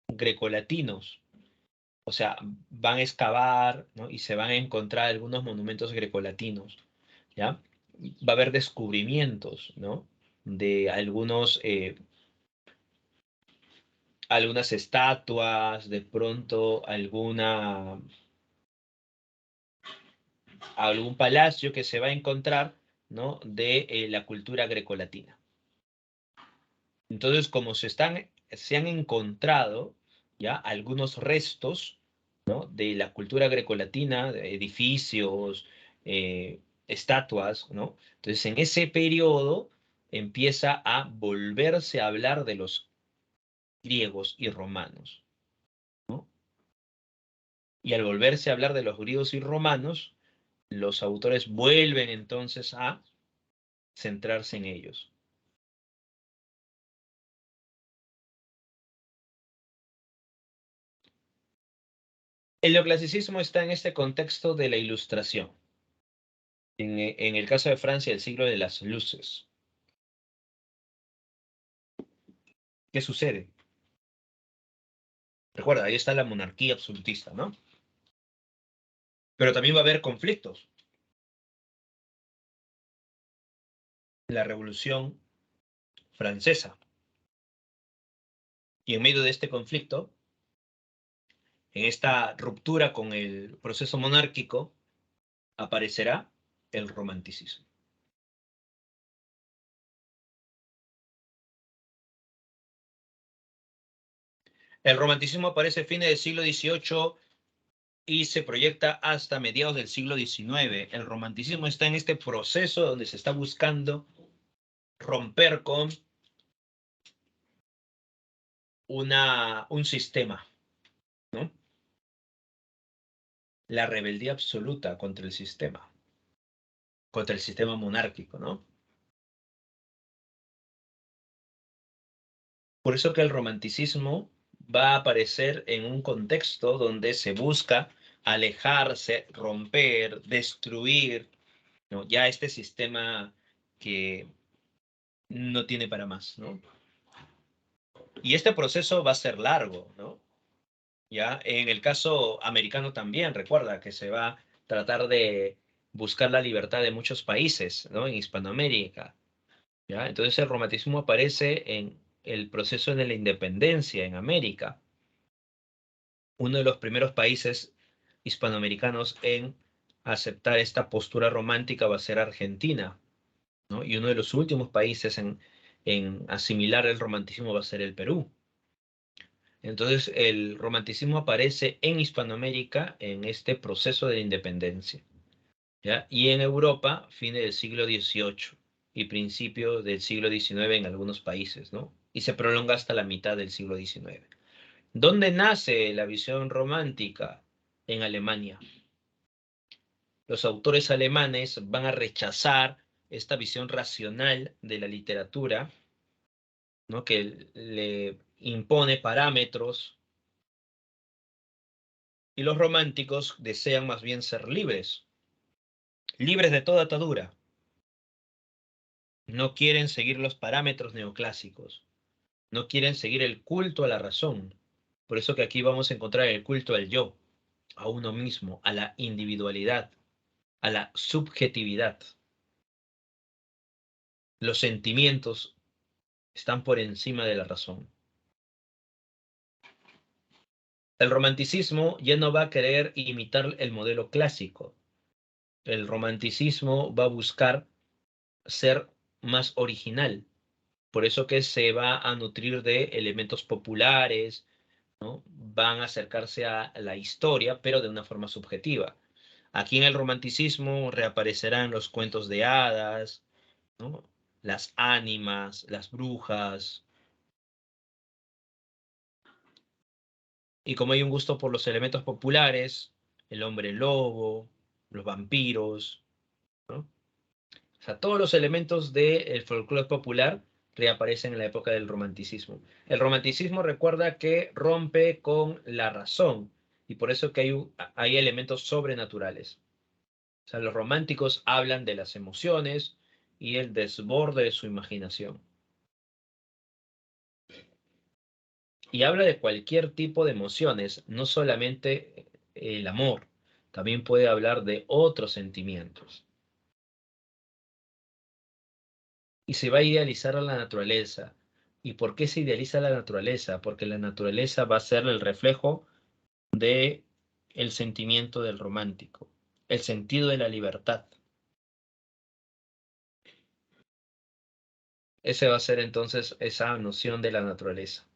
grecolatinos. O sea, van a excavar, ¿no?, y se van a encontrar algunos monumentos grecolatinos, ¿ya? Va a haber descubrimientos, ¿no?, de algunas estatuas, de pronto algún palacio que se va a encontrar, ¿no?, de la cultura grecolatina. Entonces, como se han encontrado ya algunos restos, ¿no?, de la cultura grecolatina, de edificios, estatuas, ¿no? Entonces, en ese periodo empieza a volverse a hablar de los griegos y romanos, ¿no? Y al volverse a hablar de los griegos y romanos, los autores vuelven entonces a centrarse en ellos. El neoclasicismo está en este contexto de la Ilustración. En el caso de Francia, el siglo de las luces. ¿Qué sucede? Recuerda, ahí está la monarquía absolutista, ¿no? Pero también va a haber conflictos. La Revolución Francesa. Y en medio de este conflicto, en esta ruptura con el proceso monárquico, aparecerá el romanticismo. El romanticismo aparece a fines del siglo XVIII y se proyecta hasta mediados del siglo XIX. El romanticismo está en este proceso donde se está buscando romper con un sistema, ¿no? La rebeldía absoluta contra el sistema monárquico, ¿no? Por eso que el romanticismo va a aparecer en un contexto donde se busca alejarse, romper, destruir, ¿no?, ya este sistema que no tiene para más, ¿no? Y este proceso va a ser largo, ¿no? Ya en el caso americano también, recuerda que se va a tratar de buscar la libertad de muchos países, ¿no?, en Hispanoamérica, ¿ya? Entonces el romanticismo aparece en el proceso de la independencia en América. Uno de los primeros países hispanoamericanos en aceptar esta postura romántica va a ser Argentina, ¿no? Y uno de los últimos países en asimilar el romanticismo va a ser el Perú. Entonces, el romanticismo aparece en Hispanoamérica en este proceso de independencia, ¿ya? Y en Europa, fines del siglo XVIII y principio del siglo XIX en algunos países, ¿no? Y se prolonga hasta la mitad del siglo XIX. ¿Dónde nace la visión romántica? En Alemania. Los autores alemanes van a rechazar esta visión racional de la literatura, ¿no?, que le impone parámetros Y los románticos desean más bien ser libres, libres de toda atadura. No quieren seguir los parámetros neoclásicos, no quieren seguir el culto a la razón. Por eso que aquí vamos a encontrar el culto al yo, a uno mismo, a la individualidad, a la subjetividad. Los sentimientos están por encima de la razón. El romanticismo ya no va a querer imitar el modelo clásico. El romanticismo va a buscar ser más original. Por eso que se va a nutrir de elementos populares, ¿no? Van a acercarse a la historia, pero de una forma subjetiva. Aquí en el romanticismo reaparecerán los cuentos de hadas, ¿no? Las ánimas, las brujas. Y como hay un gusto por los elementos populares, el hombre lobo, los vampiros, ¿no? O sea, todos los elementos del folclore popular reaparecen en la época del romanticismo. El romanticismo recuerda que rompe con la razón y por eso que hay elementos sobrenaturales. O sea, los románticos hablan de las emociones y el desborde de su imaginación. Y habla de cualquier tipo de emociones, no solamente el amor, también puede hablar de otros sentimientos. Y se va a idealizar a la naturaleza. ¿Y por qué se idealiza la naturaleza? Porque la naturaleza va a ser el reflejo de el sentimiento del romántico, el sentido de la libertad. Ese va a ser entonces esa noción de la naturaleza.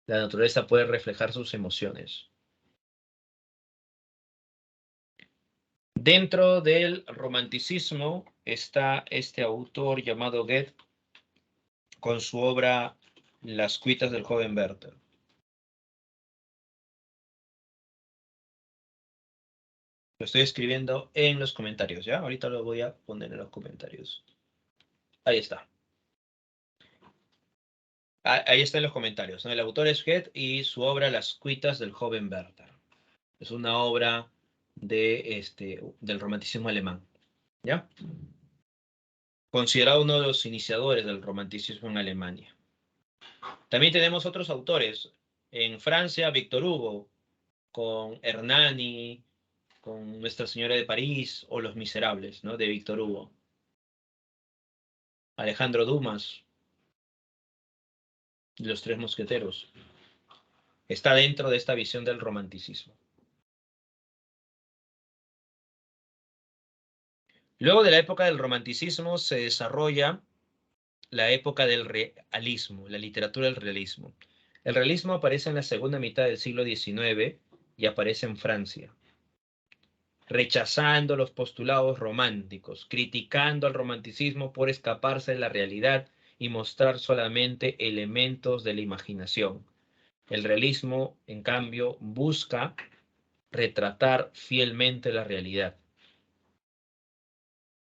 La naturaleza puede reflejar sus emociones. Dentro del romanticismo está este autor llamado Goethe con su obra Las cuitas del joven Werther. Lo estoy escribiendo en los comentarios, ¿ya? Ahorita lo voy a poner en los comentarios. Ahí está. Ahí está en los comentarios, ¿no? El autor es Goethe y su obra Las cuitas del joven Werther. Es una obra del romanticismo alemán, ¿ya? Considerado uno de los iniciadores del romanticismo en Alemania. También tenemos otros autores. En Francia, Víctor Hugo, con Hernani, con Nuestra Señora de París o Los Miserables, ¿no? De Víctor Hugo. Alejandro Dumas, Los Tres Mosqueteros. Está dentro de esta visión del romanticismo. Luego de la época del romanticismo se desarrolla la época del realismo, la literatura del realismo. El realismo aparece en la segunda mitad del siglo XIX y aparece en Francia, rechazando los postulados románticos, criticando al romanticismo por escaparse de la realidad y mostrar solamente elementos de la imaginación. El realismo, en cambio, busca retratar fielmente la realidad.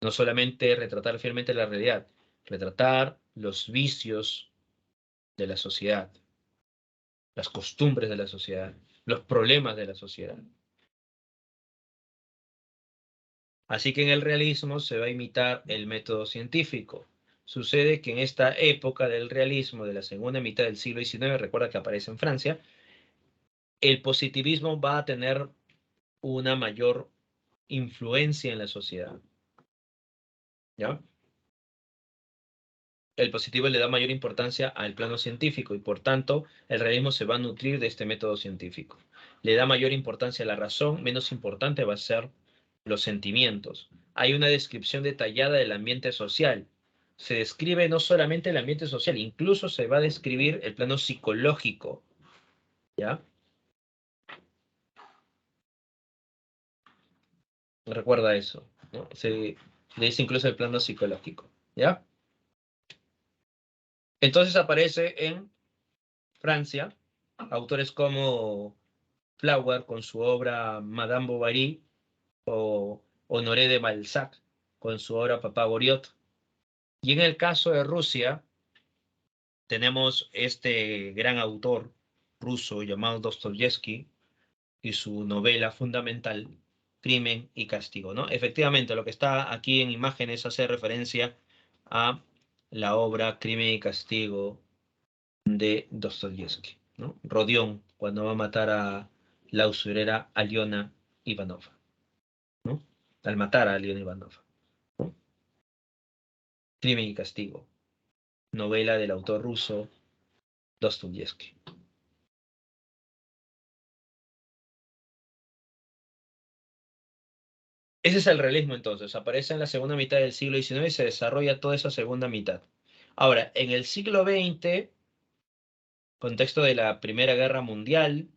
No solamente retratar fielmente la realidad, retratar los vicios de la sociedad, las costumbres de la sociedad, los problemas de la sociedad. Así que en el realismo se va a imitar el método científico. Sucede que en esta época del realismo de la segunda mitad del siglo XIX, recuerda que aparece en Francia, el positivismo va a tener una mayor influencia en la sociedad. ¿Ya? El positivo le da mayor importancia al plano científico y por tanto el realismo se va a nutrir de este método científico. Le da mayor importancia a la razón, menos importante va a ser los sentimientos. Hay una descripción detallada del ambiente social. Se describe no solamente el ambiente social, incluso se va a describir el plano psicológico. ¿Ya? Recuerda eso, ¿no? Se le dice incluso el plano psicológico. ¿Ya? Entonces aparece en Francia autores como Flower con su obra Madame Bovary o Honoré de Balzac con su obra Papá Goriot. Y en el caso de Rusia, tenemos este gran autor ruso llamado Dostoyevsky y su novela fundamental, Crimen y Castigo, ¿no? Efectivamente, lo que está aquí en imágenes hace referencia a la obra Crimen y Castigo de Dostoyevsky, ¿no? Rodión, cuando va a matar a la usurera Aliona Ivanova, ¿no? Al matar a Aliona Ivanova, ¿no? Crimen y Castigo, novela del autor ruso Dostoyevsky. Ese es el realismo entonces, aparece en la segunda mitad del siglo XIX y se desarrolla toda esa segunda mitad. Ahora, en el siglo XX, contexto de la Primera Guerra Mundial,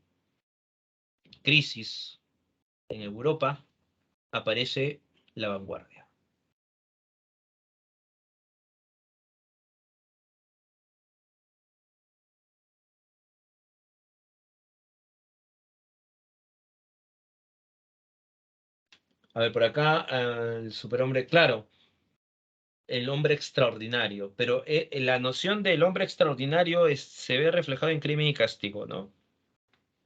crisis en Europa, aparece la vanguardia. A ver, por acá, el superhombre, claro, el hombre extraordinario, pero la noción del hombre extraordinario se ve reflejado en Crimen y Castigo, ¿no?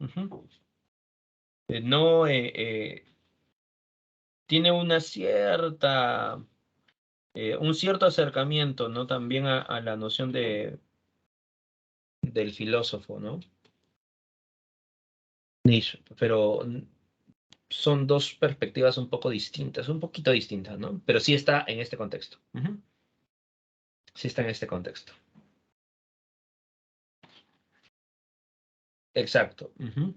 Ujú. No, tiene una cierta, un cierto acercamiento, ¿no? También a la noción del filósofo, ¿no? Nietzsche, pero son dos perspectivas un poco distintas, un poquito distintas, ¿no? Pero sí está en este contexto. Ujú. Sí está en este contexto. Exacto. Ujú.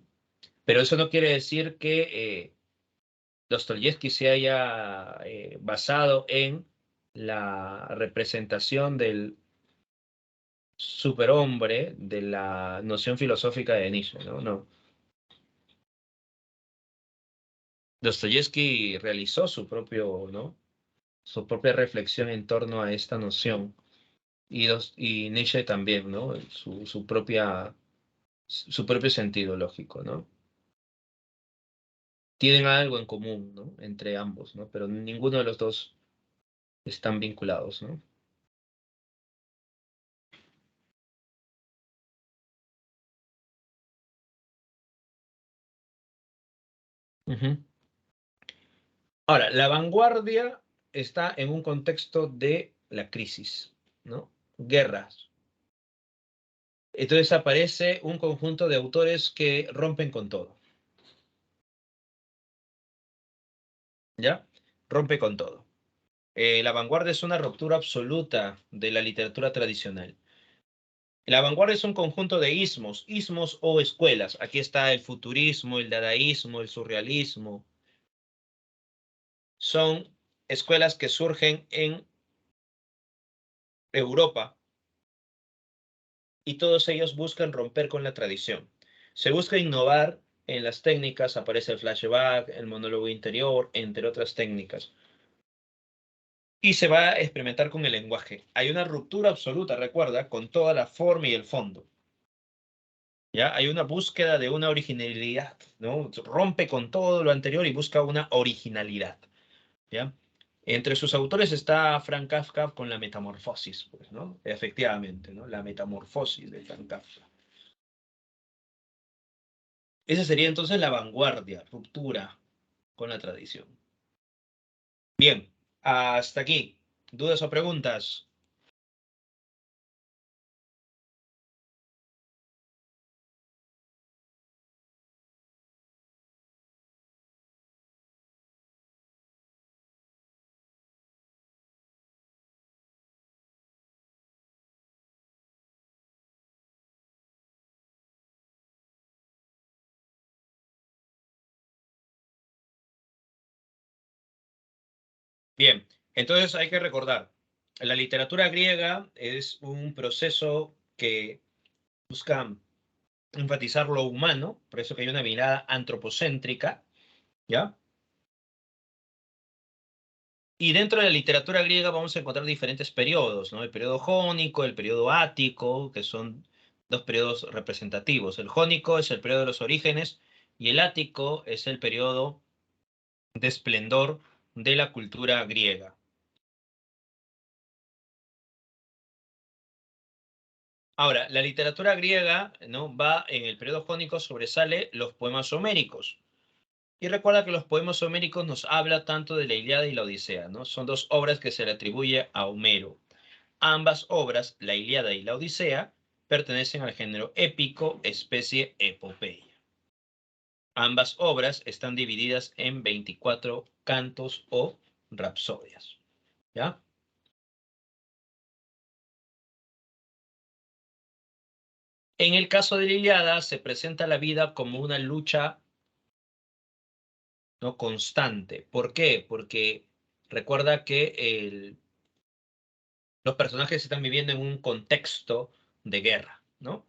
Pero eso no quiere decir que Dostoyevsky se haya basado en la representación del superhombre de la noción filosófica de Nietzsche, ¿no? No. Dostoyevsky realizó su propio, ¿no? Su propia reflexión en torno a esta noción. Y Nietzsche también, ¿no? Su propio sentido lógico, ¿no? Tienen algo en común, ¿no? Entre ambos, ¿no? Pero ninguno de los dos están vinculados, ¿no? Ujú. Ahora, la vanguardia está en un contexto de la crisis, ¿no? Guerras. Entonces aparece un conjunto de autores que rompen con todo, ¿ya? Rompe con todo. La vanguardia es una ruptura absoluta de la literatura tradicional. La vanguardia es un conjunto de ismos o escuelas. Aquí está el futurismo, el dadaísmo, el surrealismo. Son escuelas que surgen en Europa y todos ellos buscan romper con la tradición. Se busca innovar en las técnicas, aparece el flashback, el monólogo interior, entre otras técnicas. Y se va a experimentar con el lenguaje. Hay una ruptura absoluta, recuerda, con toda la forma y el fondo. ¿Ya? Hay una búsqueda de una originalidad, ¿no? Rompe con todo lo anterior y busca una originalidad, ¿ya? Entre sus autores está Frank Kafka con la metamorfosis, pues, ¿no? Efectivamente, ¿no? La metamorfosis de Frank Kafka. Esa sería entonces la vanguardia, ruptura con la tradición. Bien, hasta aquí. ¿Dudas o preguntas? Bien, entonces hay que recordar, la literatura griega es un proceso que busca enfatizar lo humano, por eso que hay una mirada antropocéntrica, ¿ya? Y dentro de la literatura griega vamos a encontrar diferentes periodos, ¿no? El periodo jónico, el periodo ático, que son dos periodos representativos. El jónico es el periodo de los orígenes y el ático es el periodo de esplendor de la cultura griega. Ahora, la literatura griega, ¿no? Va en el periodo jónico, sobresale los poemas homéricos. Y recuerda que los poemas homéricos nos habla tanto de la Ilíada y la Odisea, ¿no? Son dos obras que se le atribuye a Homero. Ambas obras, la Ilíada y la Odisea, pertenecen al género épico, especie epopeya. Ambas obras están divididas en 24 cantos o rapsodias. ¿Ya? En el caso de la Ilíada se presenta la vida como una lucha, ¿no?, constante. ¿Por qué? Porque recuerda que los personajes están viviendo en un contexto de guerra, ¿no?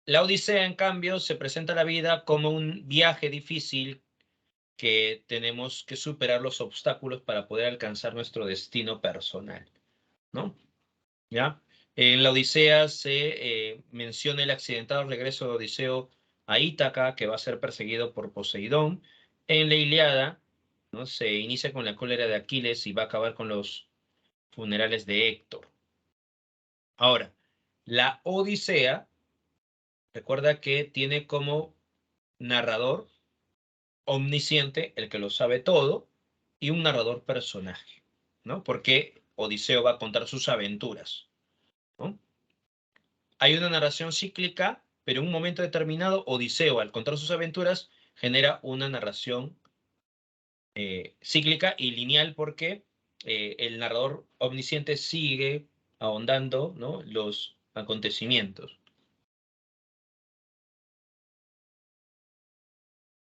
La Odisea, en cambio, se presenta la vida como un viaje difícil que tenemos que superar los obstáculos para poder alcanzar nuestro destino personal, ¿no? ¿Ya? En la Odisea se menciona el accidentado regreso de Odiseo a Ítaca, que va a ser perseguido por Poseidón. En la Ilíada, ¿no?, se inicia con la cólera de Aquiles y va a acabar con los funerales de Héctor. Ahora, la Odisea, recuerda que tiene como narrador omnisciente, el que lo sabe todo, y un narrador personaje, ¿no? Porque Odiseo va a contar sus aventuras, ¿no? Hay una narración cíclica, pero en un momento determinado, Odiseo, al contar sus aventuras, genera una narración cíclica y lineal porque el narrador omnisciente sigue ahondando, ¿no?, los acontecimientos.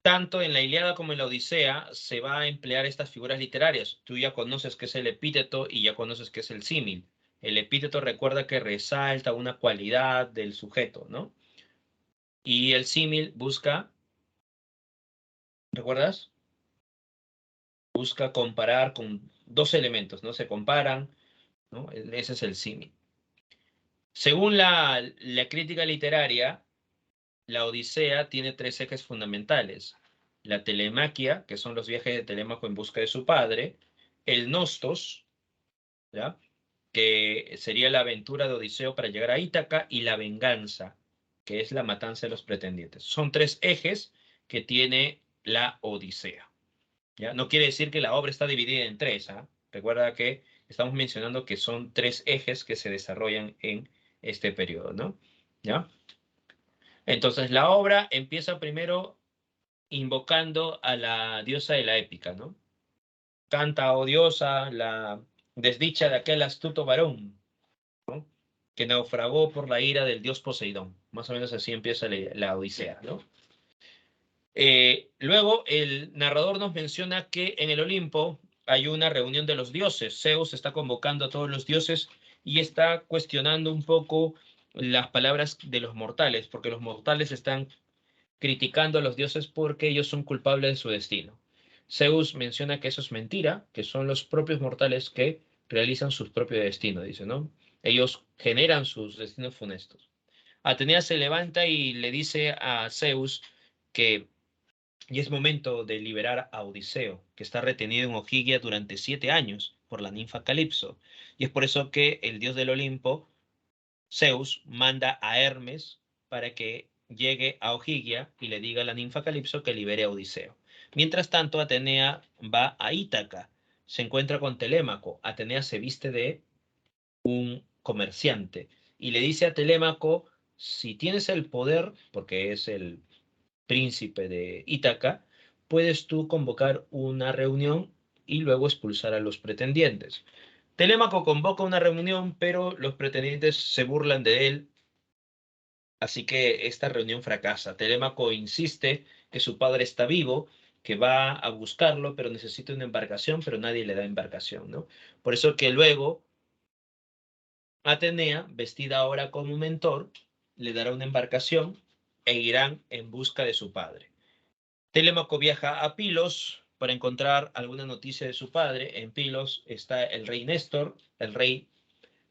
Tanto en la Ilíada como en la Odisea se va a emplear estas figuras literarias. Tú ya conoces qué es el epíteto y ya conoces qué es el símil. El epíteto recuerda que resalta una cualidad del sujeto, ¿no? Y el símil busca, ¿recuerdas? Busca comparar con dos elementos, ¿no? Se comparan, ¿no? Ese es el símil. Según la crítica literaria, la Odisea tiene tres ejes fundamentales: la telemaquia, que son los viajes de Telémaco en busca de su padre; el nostos, ¿ya?, que sería la aventura de Odiseo para llegar a Ítaca; y la venganza, que es la matanza de los pretendientes. Son tres ejes que tiene la Odisea, ¿ya? No quiere decir que la obra está dividida en tres, ¿ah? Recuerda que estamos mencionando que son tres ejes que se desarrollan en este periodo, ¿no? ¿Ya? Entonces la obra empieza primero invocando a la diosa de la épica, ¿no? Canta, oh diosa, la desdicha de aquel astuto varón, ¿no?, que naufragó por la ira del dios Poseidón. Más o menos así empieza la Odisea, ¿no? Luego el narrador nos menciona que en el Olimpo hay una reunión de los dioses. Zeus está convocando a todos los dioses y está cuestionando un poco las palabras de los mortales, porque los mortales están criticando a los dioses porque ellos son culpables de su destino. Zeus menciona que eso es mentira, que son los propios mortales que realizan su propio destino, dice, ¿no? Ellos generan sus destinos funestos. Atenea se levanta y le dice a Zeus que ya es momento de liberar a Odiseo, que está retenido en Ogygia durante 7 años por la ninfa Calipso. Y es por eso que el dios del Olimpo, Zeus, manda a Hermes para que llegue a Ogygia y le diga a la ninfa Calipso que libere a Odiseo. Mientras tanto, Atenea va a Ítaca, se encuentra con Telémaco. Atenea se viste de un comerciante y le dice a Telémaco: si tienes el poder, porque es el príncipe de Ítaca, puedes tú convocar una reunión y luego expulsar a los pretendientes. Telémaco convoca una reunión, pero los pretendientes se burlan de él, así que esta reunión fracasa. Telémaco insiste que su padre está vivo, que va a buscarlo, pero necesita una embarcación, pero nadie le da embarcación, ¿no? Por eso que luego Atenea, vestida ahora como un mentor, le dará una embarcación e irán en busca de su padre. Telémaco viaja a Pilos para encontrar alguna noticia de su padre. En Pilos está el rey Néstor. El rey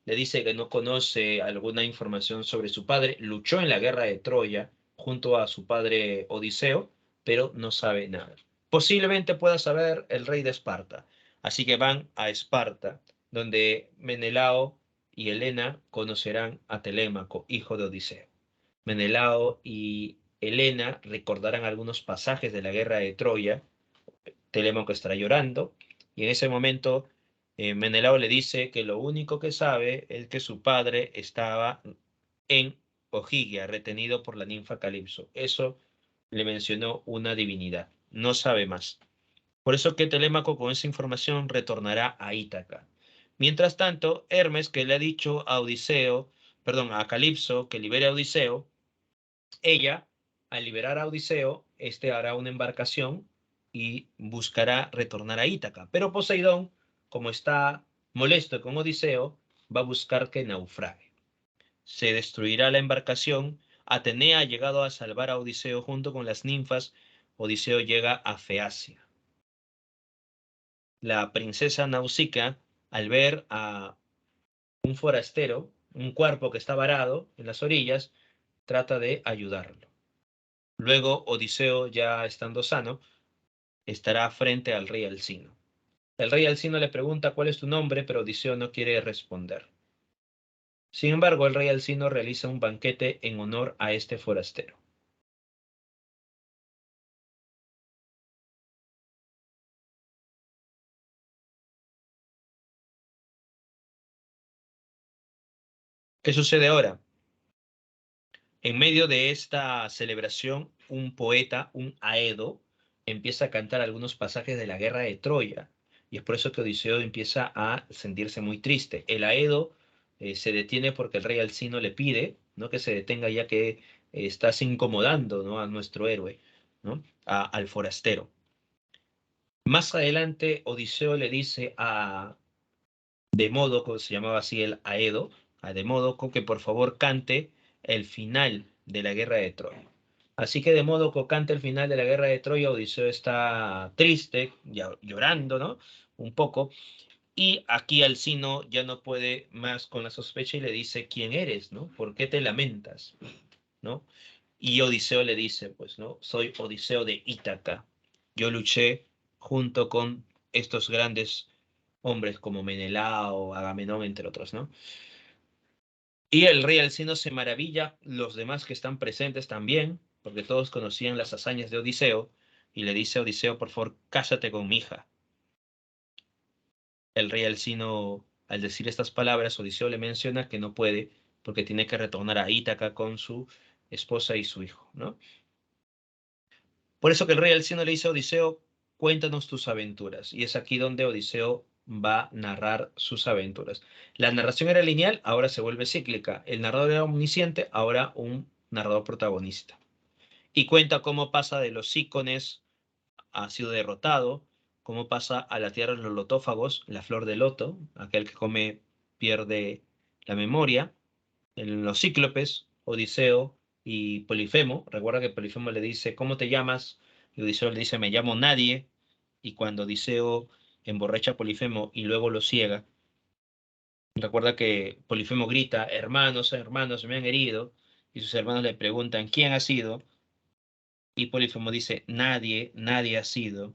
le dice que no conoce alguna información sobre su padre. Luchó en la guerra de Troya junto a su padre Odiseo, pero no sabe nada. Posiblemente pueda saber el rey de Esparta. Así que van a Esparta, donde Menelao y Helena conocerán a Telémaco, hijo de Odiseo. Menelao y Helena recordarán algunos pasajes de la guerra de Troya. Telémaco estará llorando y en ese momento Menelao le dice que lo único que sabe es que su padre estaba en Ojigia, retenido por la ninfa Calipso. Eso le mencionó una divinidad. No sabe más. Por eso que Telémaco con esa información retornará a Ítaca. Mientras tanto, Hermes, que le ha dicho a Odiseo, perdón, a Calipso que libere a Odiseo, ella, al liberar a Odiseo, este hará una embarcación y buscará retornar a Ítaca. Pero Poseidón, como está molesto con Odiseo, va a buscar que naufrague. Se destruirá la embarcación. Atenea ha llegado a salvar a Odiseo junto con las ninfas. Odiseo llega a Feacia. La princesa Nausicaa, al ver a un forastero, un cuerpo que está varado en las orillas, trata de ayudarlo. Luego, Odiseo, ya estando sano, estará frente al rey Alcino. El rey Alcino le pregunta cuál es tu nombre, pero Odiseo no quiere responder. Sin embargo, el rey Alcino realiza un banquete en honor a este forastero. ¿Qué sucede ahora? En medio de esta celebración, un poeta, un Aedo, empieza a cantar algunos pasajes de la guerra de Troya. Y es por eso que Odiseo empieza a sentirse muy triste. El Aedo se detiene porque el rey Alcino le pide, ¿no?, que se detenga ya que estás incomodando, ¿no?, a nuestro héroe, ¿no?, al forastero. Más adelante, Odiseo le dice a Demódoco, se llamaba así el Aedo, a Demódoco, que por favor cante el final de la guerra de Troya. Así que Demódoco canta el final de la guerra de Troya. Odiseo está triste, ya, llorando, ¿no?, un poco, y aquí Alcino ya no puede más con la sospecha y le dice: ¿quién eres, no? ¿Por qué te lamentas, no? Y Odiseo le dice, pues, ¿no? Soy Odiseo de Ítaca. Yo luché junto con estos grandes hombres como Menelao, Agamenón, entre otros, ¿no? Y el rey Alcino se maravilla, los demás que están presentes también, porque todos conocían las hazañas de Odiseo, y le dice a Odiseo: por favor, cásate con mi hija. El rey Alcino, al decir estas palabras, Odiseo le menciona que no puede, porque tiene que retornar a Ítaca con su esposa y su hijo, ¿no? Por eso que el rey Alcino le dice a Odiseo: cuéntanos tus aventuras. Y es aquí donde Odiseo va a narrar sus aventuras. La narración era lineal, ahora se vuelve cíclica. El narrador era omnisciente, ahora un narrador protagonista. Y cuenta cómo pasa de los ícones, ha sido derrotado, cómo pasa a la tierra de los lotófagos, la flor de loto, aquel que come pierde la memoria. En los cíclopes, Odiseo y Polifemo, recuerda que Polifemo le dice: ¿cómo te llamas? Y Odiseo le dice: me llamo Nadie. Y cuando Odiseo emborracha a Polifemo y luego lo ciega, recuerda que Polifemo grita: hermanos, hermanos, me han herido. Y sus hermanos le preguntan: ¿quién ha sido? Y Polifemo dice: nadie, nadie ha sido.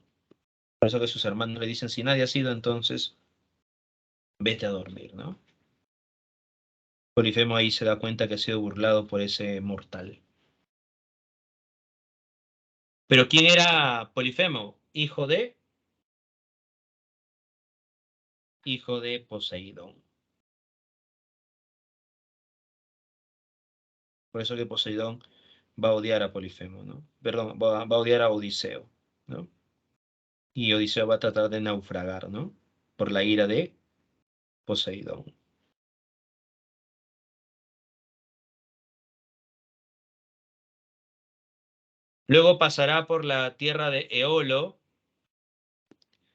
Por eso que sus hermanos le dicen: si nadie ha sido, entonces vete a dormir, ¿no? Polifemo ahí se da cuenta que ha sido burlado por ese mortal. Pero ¿quién era Polifemo? Hijo de Poseidón. Por eso que Poseidón va a odiar a Polifemo, ¿no? Perdón, va a odiar a Odiseo, ¿no? Y Odiseo va a tratar de naufragar, ¿no? Por la ira de Poseidón. Luego pasará por la tierra de Eolo,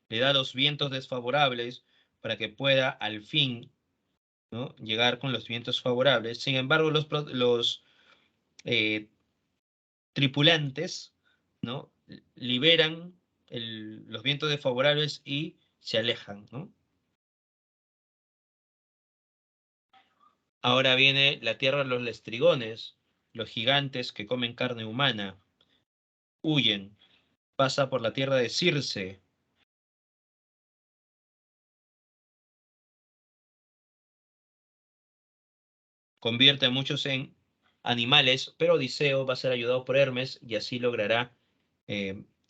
le da los vientos desfavorables para que pueda al fin, ¿no?, llegar con los vientos favorables. Sin embargo, los eh, tripulantes, ¿no?, liberan los vientos desfavorables y se alejan, ¿no? Ahora viene la tierra de los lestrigones, los gigantes que comen carne humana, huyen, pasa por la tierra de Circe, convierte a muchos en animales, pero Odiseo va a ser ayudado por Hermes y así logrará,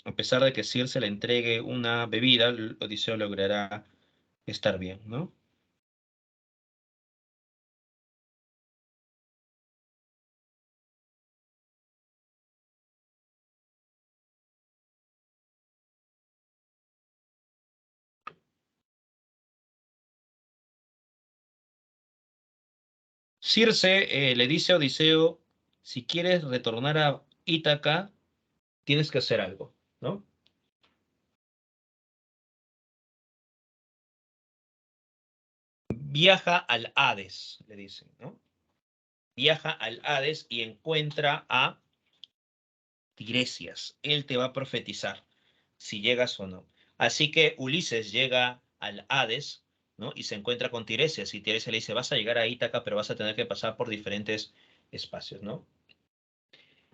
a pesar de que Circe le entregue una bebida, Odiseo logrará estar bien, ¿no? Circe le dice a Odiseo, si quieres retornar a Ítaca, tienes que hacer algo, ¿no? Viaja al Hades, le dicen, ¿no? Viaja al Hades y encuentra a Tiresias. Él te va a profetizar si llegas o no. Así que Ulises llega al Hades, ¿no? Y se encuentra con Tiresias y Tiresias le dice, vas a llegar a Ítaca, pero vas a tener que pasar por diferentes espacios, ¿no?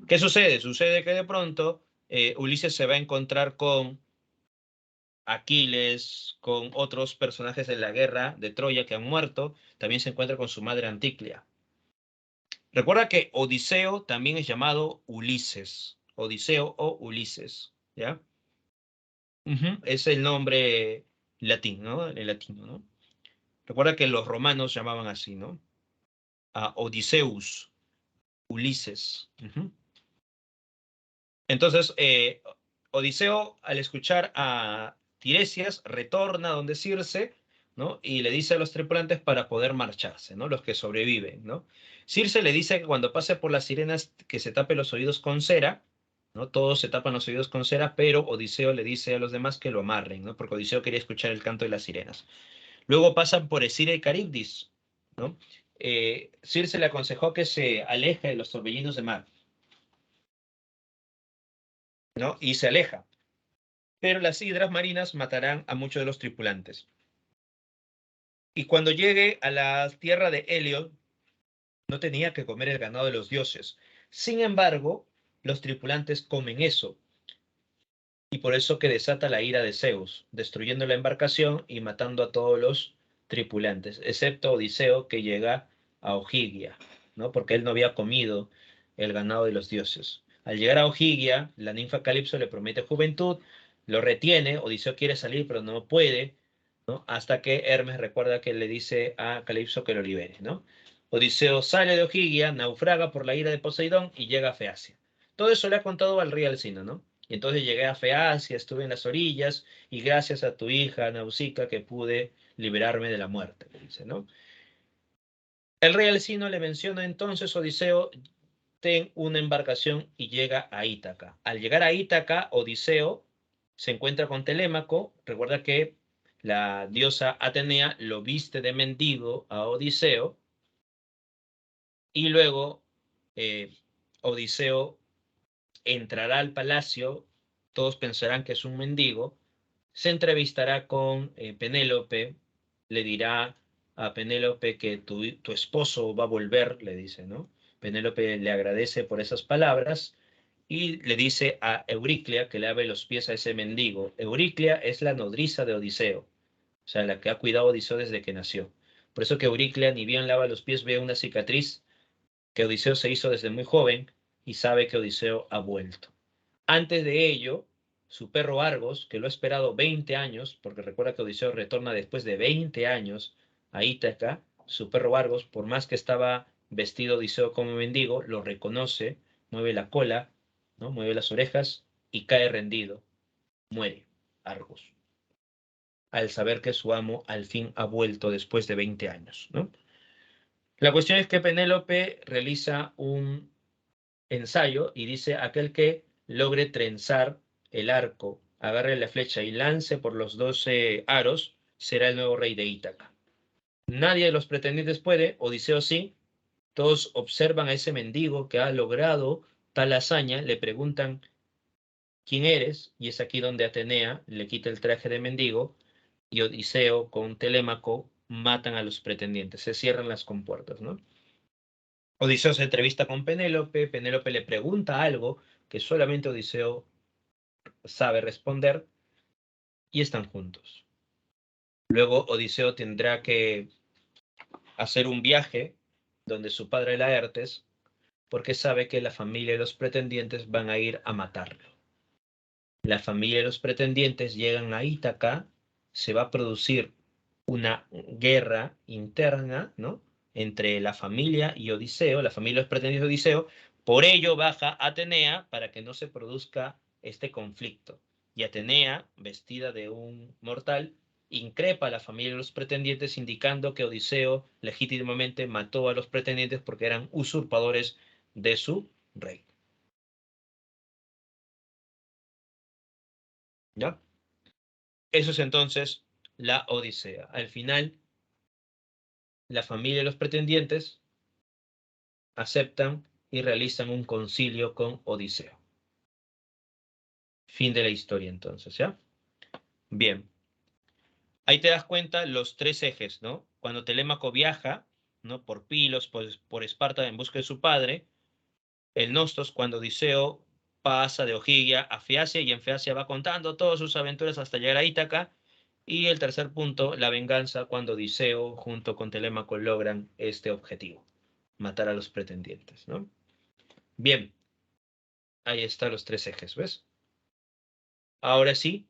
¿Qué sucede? Sucede que de pronto Ulises se va a encontrar con Aquiles, con otros personajes de la guerra de Troya que han muerto, también se encuentra con su madre Anticlia. Recuerda que Odiseo también es llamado Ulises, Odiseo o Ulises, ¿ya? Ujú, es el nombre latín, ¿no? El latino, ¿no? Recuerda que los romanos llamaban así, ¿no? A Odiseus, Ulises. Ujú. Entonces, Odiseo, al escuchar a Tiresias, retorna donde Circe, ¿no? Y le dice a los tripulantes para poder marcharse, ¿no? Los que sobreviven, ¿no? Circe le dice que cuando pase por las sirenas que se tape los oídos con cera, ¿no? Todos se tapan los oídos con cera, pero Odiseo le dice a los demás que lo amarren, ¿no? Porque Odiseo quería escuchar el canto de las sirenas. Luego pasan por Escira y Caribdis, ¿no? Circe le aconsejó que se aleje de los torbellinos de mar, ¿no? Y se aleja. Pero las hidras marinas matarán a muchos de los tripulantes. Y cuando llegue a la tierra de Helio, no tenía que comer el ganado de los dioses. Sin embargo, los tripulantes comen eso, y por eso que desata la ira de Zeus, destruyendo la embarcación y matando a todos los tripulantes, excepto Odiseo, que llega a Ojigia, ¿no? Porque él no había comido el ganado de los dioses. Al llegar a Ojigia, la ninfa Calipso le promete juventud, lo retiene, Odiseo quiere salir, pero no puede, ¿no? Hasta que Hermes recuerda que le dice a Calipso que lo libere, ¿no? Odiseo sale de Ojigia, naufraga por la ira de Poseidón y llega a Feacia. Todo eso le ha contado al rey Alcino, ¿no? Y entonces llegué a Feacia, estuve en las orillas, y gracias a tu hija Nausicaa que pude liberarme de la muerte, le dice, ¿no? El rey Alcino le menciona entonces, Odiseo, ten una embarcación y llega a Ítaca. Al llegar a Ítaca, Odiseo se encuentra con Telémaco. Recuerda que la diosa Atenea lo viste de mendigo a Odiseo, y luego eh, Odiseo entrará al palacio, todos pensarán que es un mendigo, se entrevistará con Penélope, le dirá a Penélope que tu esposo va a volver, le dice, ¿no? Penélope le agradece por esas palabras y le dice a Euriclea que lave los pies a ese mendigo. Euriclea es la nodriza de Odiseo, o sea, la que ha cuidado a Odiseo desde que nació. Por eso que Euriclea ni bien lava los pies, ve una cicatriz que Odiseo se hizo desde muy joven y sabe que Odiseo ha vuelto. Antes de ello, su perro Argos, que lo ha esperado 20 años, porque recuerda que Odiseo retorna después de 20 años a Ítaca, su perro Argos, por más que estaba vestido Odiseo como mendigo, lo reconoce, mueve la cola, ¿no? Mueve las orejas y cae rendido, muere Argos, al saber que su amo al fin ha vuelto después de 20 años, ¿no? La cuestión es que Penélope realiza un ensayo y dice, aquel que logre trenzar el arco, agarre la flecha y lance por los 12 aros, será el nuevo rey de Ítaca. Nadie de los pretendientes puede, Odiseo sí, todos observan a ese mendigo que ha logrado tal hazaña, le preguntan quién eres, y es aquí donde Atenea le quita el traje de mendigo, y Odiseo con Telémaco matan a los pretendientes, se cierran las compuertas, ¿no? Odiseo se entrevista con Penélope, Penélope le pregunta algo que solamente Odiseo sabe responder y están juntos. Luego Odiseo tendrá que hacer un viaje donde su padre Laertes, porque sabe que la familia de los pretendientes van a ir a matarlo. La familia de los pretendientes llegan a Ítaca, se va a producir una guerra interna, ¿no? Entre la familia y Odiseo, la familia de los pretendientes de Odiseo, por ello baja Atenea para que no se produzca este conflicto. Y Atenea, vestida de un mortal, increpa a la familia de los pretendientes, indicando que Odiseo legítimamente mató a los pretendientes porque eran usurpadores de su rey. ¿Ya? Eso es entonces la Odisea. Al final, la familia de los pretendientes aceptan y realizan un concilio con Odiseo. Fin de la historia entonces, ¿ya? Bien. Ahí te das cuenta los tres ejes, ¿no? Cuando Telémaco viaja, ¿no? Por Pilos, por Esparta en busca de su padre. El Nostos, cuando Odiseo pasa de Ojigia a Feacia y en Feacia va contando todas sus aventuras hasta llegar a Ítaca. Y el tercer punto, la venganza, cuando Odiseo junto con Telémaco logran este objetivo, matar a los pretendientes, ¿no? Bien, ahí están los tres ejes, ¿ves? Ahora sí,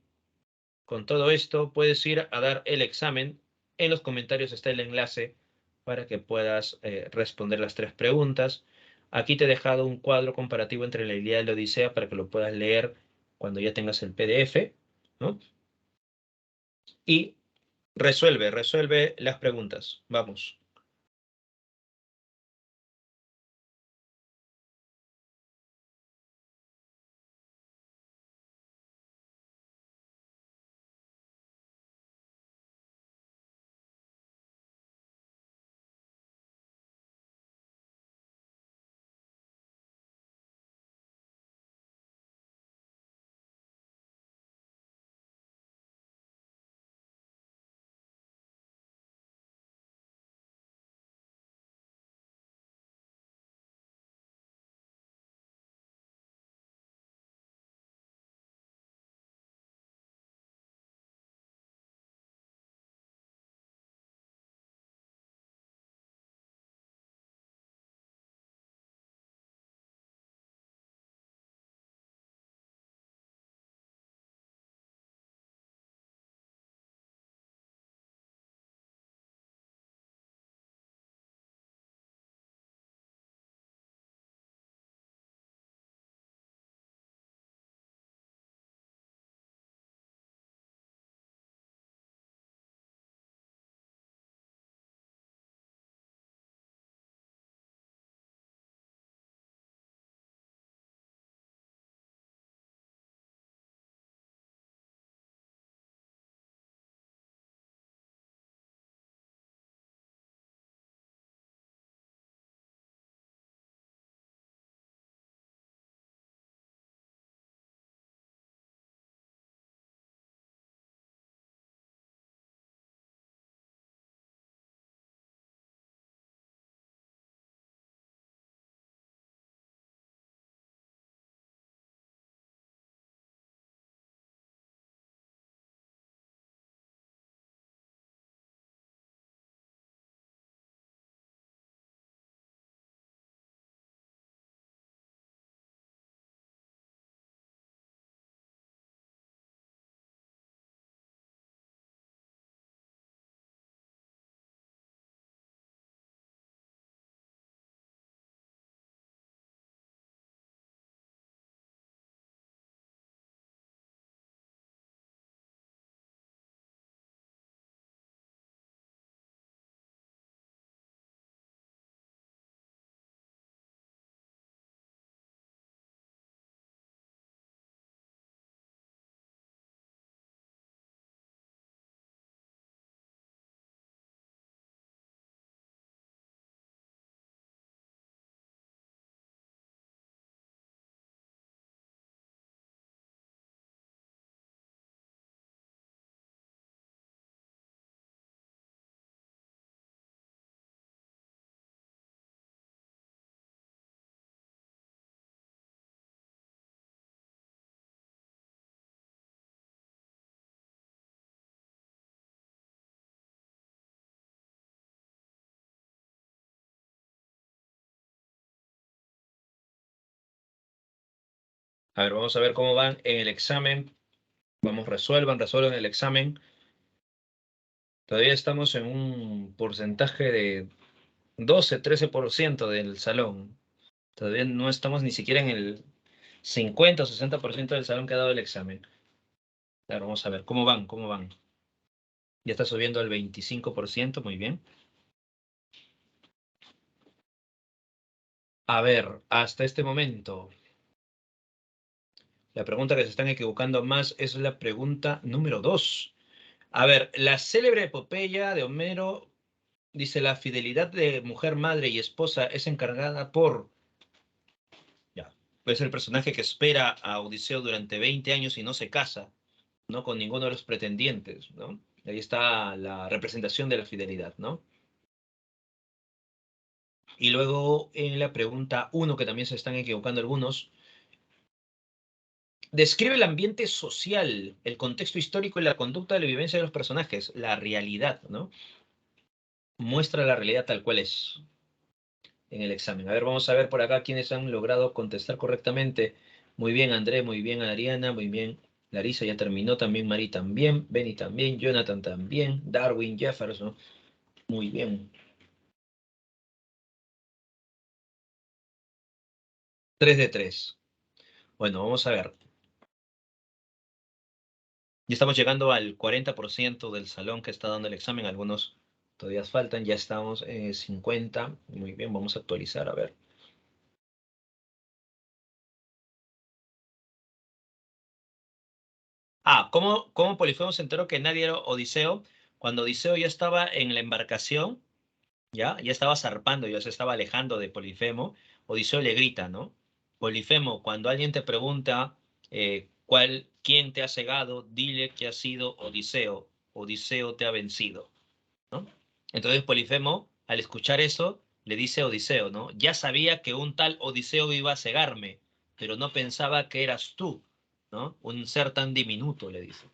con todo esto puedes ir a dar el examen. En los comentarios está el enlace para que puedas responder las tres preguntas. Aquí te he dejado un cuadro comparativo entre la Ilíada y la Odisea para que lo puedas leer cuando ya tengas el PDF, ¿no? Y resuelve las preguntas. Vamos. A ver, vamos a ver cómo van en el examen. Vamos, resuelvan el examen. Todavía estamos en un porcentaje de 12-13% del salón. Todavía no estamos ni siquiera en el 50 o 60% del salón que ha dado el examen. Claro, vamos a ver cómo van, cómo van. Ya está subiendo al 25%, muy bien. A ver, hasta este momento, la pregunta que se están equivocando más es la pregunta número 2. A ver, la célebre epopeya de Homero dice: la fidelidad de mujer, madre y esposa es encargada por... Ya, pues el personaje que espera a Odiseo durante 20 años y no se casa, ¿no? Con ninguno de los pretendientes, ¿no? Ahí está la representación de la fidelidad, ¿no? Y luego en la pregunta uno, que también se están equivocando algunos, describe el ambiente social, el contexto histórico y la conducta de la vivencia de los personajes, la realidad, ¿no? Muestra la realidad tal cual es en el examen. A ver, vamos a ver por acá quiénes han logrado contestar correctamente. Muy bien, André, muy bien, Adriana, muy bien. Larisa ya terminó, también Mari también, Benny también, Jonathan también, Darwin, Jefferson, muy bien. 3 de 3. Bueno, vamos a ver. Ya estamos llegando al 40% del salón que está dando el examen. Algunos todavía faltan. Ya estamos en 50. Muy bien, vamos a actualizar. A ver. ¿Cómo Polifemo se enteró que nadie era Odiseo? Cuando Odiseo ya estaba en la embarcación, ya estaba zarpando, ya se estaba alejando de Polifemo, Odiseo le grita, ¿no? Polifemo, cuando alguien te pregunta quién te ha cegado, dile que ha sido Odiseo. Odiseo te ha vencido, ¿no? Entonces Polifemo, al escuchar eso, le dice a Odiseo, ¿no? Ya sabía que un tal Odiseo iba a cegarme, pero no pensaba que eras tú, ¿no? Un ser tan diminuto, le dice.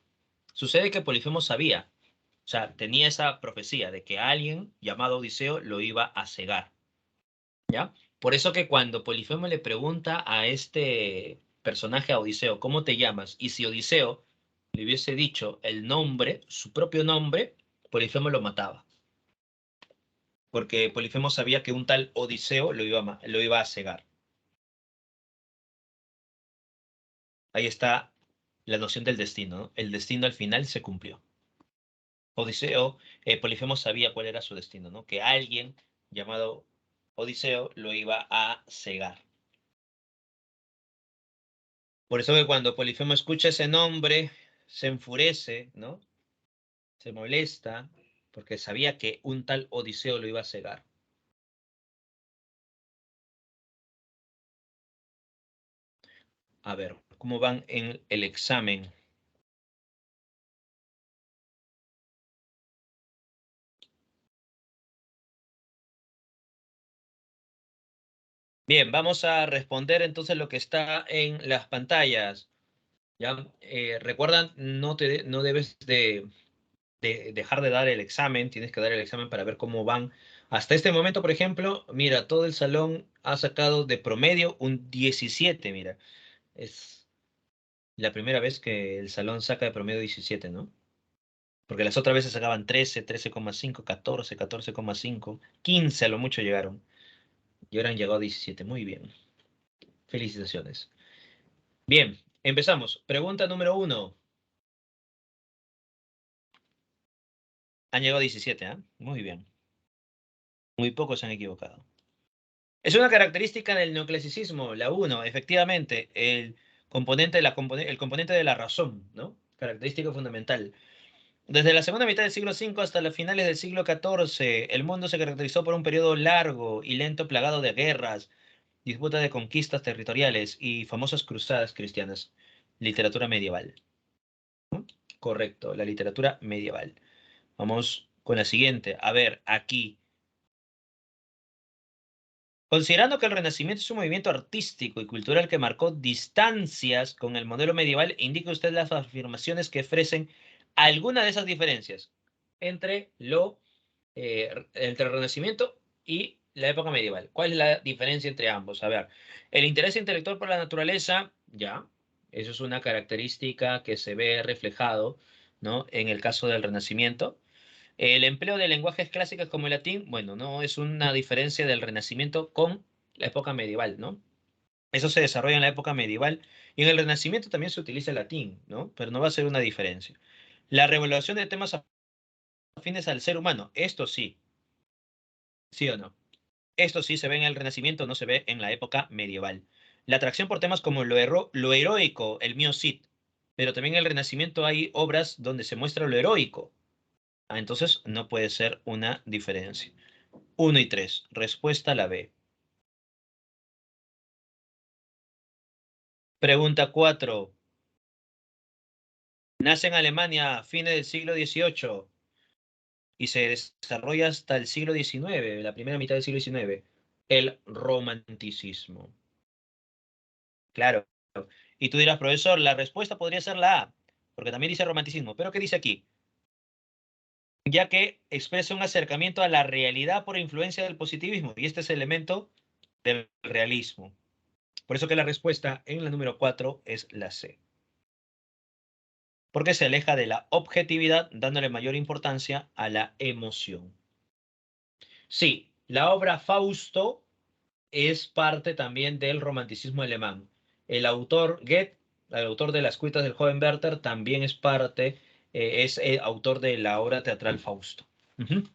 Sucede que Polifemo sabía, o sea, tenía esa profecía de que alguien llamado Odiseo lo iba a cegar, ¿ya? Por eso que cuando Polifemo le pregunta a este personaje, a Odiseo, ¿cómo te llamas? Y si Odiseo le hubiese dicho el nombre, su propio nombre, Polifemo lo mataba, porque Polifemo sabía que un tal Odiseo lo iba a cegar. Ahí está la noción del destino, ¿no? El destino al final se cumplió. Odiseo, Polifemo sabía cuál era su destino, ¿no? Que alguien llamado Odiseo lo iba a cegar. Por eso que cuando Polifemo escucha ese nombre, se enfurece, ¿no? Se molesta, porque sabía que un tal Odiseo lo iba a cegar. A ver, ¿cómo van en el examen? Bien, vamos a responder entonces lo que está en las pantallas. ¿Ya? Recuerdan, no debes de dejar de dar el examen, tienes que dar el examen para ver cómo van. Hasta este momento, por ejemplo, mira, todo el salón ha sacado de promedio un 17, mira. Es la primera vez que el salón saca de promedio 17, ¿no? Porque las otras veces sacaban 13, 13,5, 14, 14,5, 15 a lo mucho llegaron. Y ahora han llegado a 17. Muy bien. Felicitaciones. Bien, empezamos. Pregunta número uno. Han llegado a 17, ¿ah? Muy bien. Muy pocos se han equivocado. Es una característica del neoclasicismo, la uno, efectivamente, el componente de la razón, ¿no? Característica fundamental. Desde la segunda mitad del siglo V hasta las finales del siglo XIV, el mundo se caracterizó por un periodo largo y lento plagado de guerras, disputas de conquistas territoriales y famosas cruzadas cristianas. Literatura medieval. Correcto, la literatura medieval. Vamos con la siguiente. A ver, aquí. Considerando que el Renacimiento es un movimiento artístico y cultural que marcó distancias con el modelo medieval, indique usted las afirmaciones que ofrecen alguna de esas diferencias entre entre el Renacimiento y la época medieval. ¿Cuál es la diferencia entre ambos? A ver, el interés intelectual por la naturaleza ¿ya? Eso es una característica que se ve reflejado, ¿no? En el caso del Renacimiento. El empleo de lenguajes clásicos como el latín, bueno, no es una diferencia del Renacimiento con la época medieval, ¿no? Eso se desarrolla en la época medieval y en el Renacimiento también se utiliza el latín, ¿no? Pero no va a ser una diferencia. La revelación de temas afines al ser humano, esto sí, sí o no. Esto sí se ve en el Renacimiento, no se ve en la época medieval. La atracción por temas como lo heroico, el mío Cid, pero también en el Renacimiento hay obras donde se muestra lo heroico. Ah, entonces no puede ser una diferencia. 1 y 3. Respuesta la B. Pregunta 4. Nace en Alemania a fines del siglo XVIII y se desarrolla hasta el siglo XIX, la primera mitad del siglo XIX. El romanticismo. Claro. Y tú dirás, profesor, la respuesta podría ser la A, porque también dice romanticismo. Pero ¿qué dice aquí? Ya que expresa un acercamiento a la realidad por influencia del positivismo, y este es el elemento del realismo. Por eso que la respuesta en la número 4 es la C. Porque se aleja de la objetividad, dándole mayor importancia a la emoción. Sí, la obra Fausto es parte también del romanticismo alemán. El autor Goethe, el autor de las cuitas del joven Werther, también es parte, es el autor de la obra teatral Fausto. Ujú.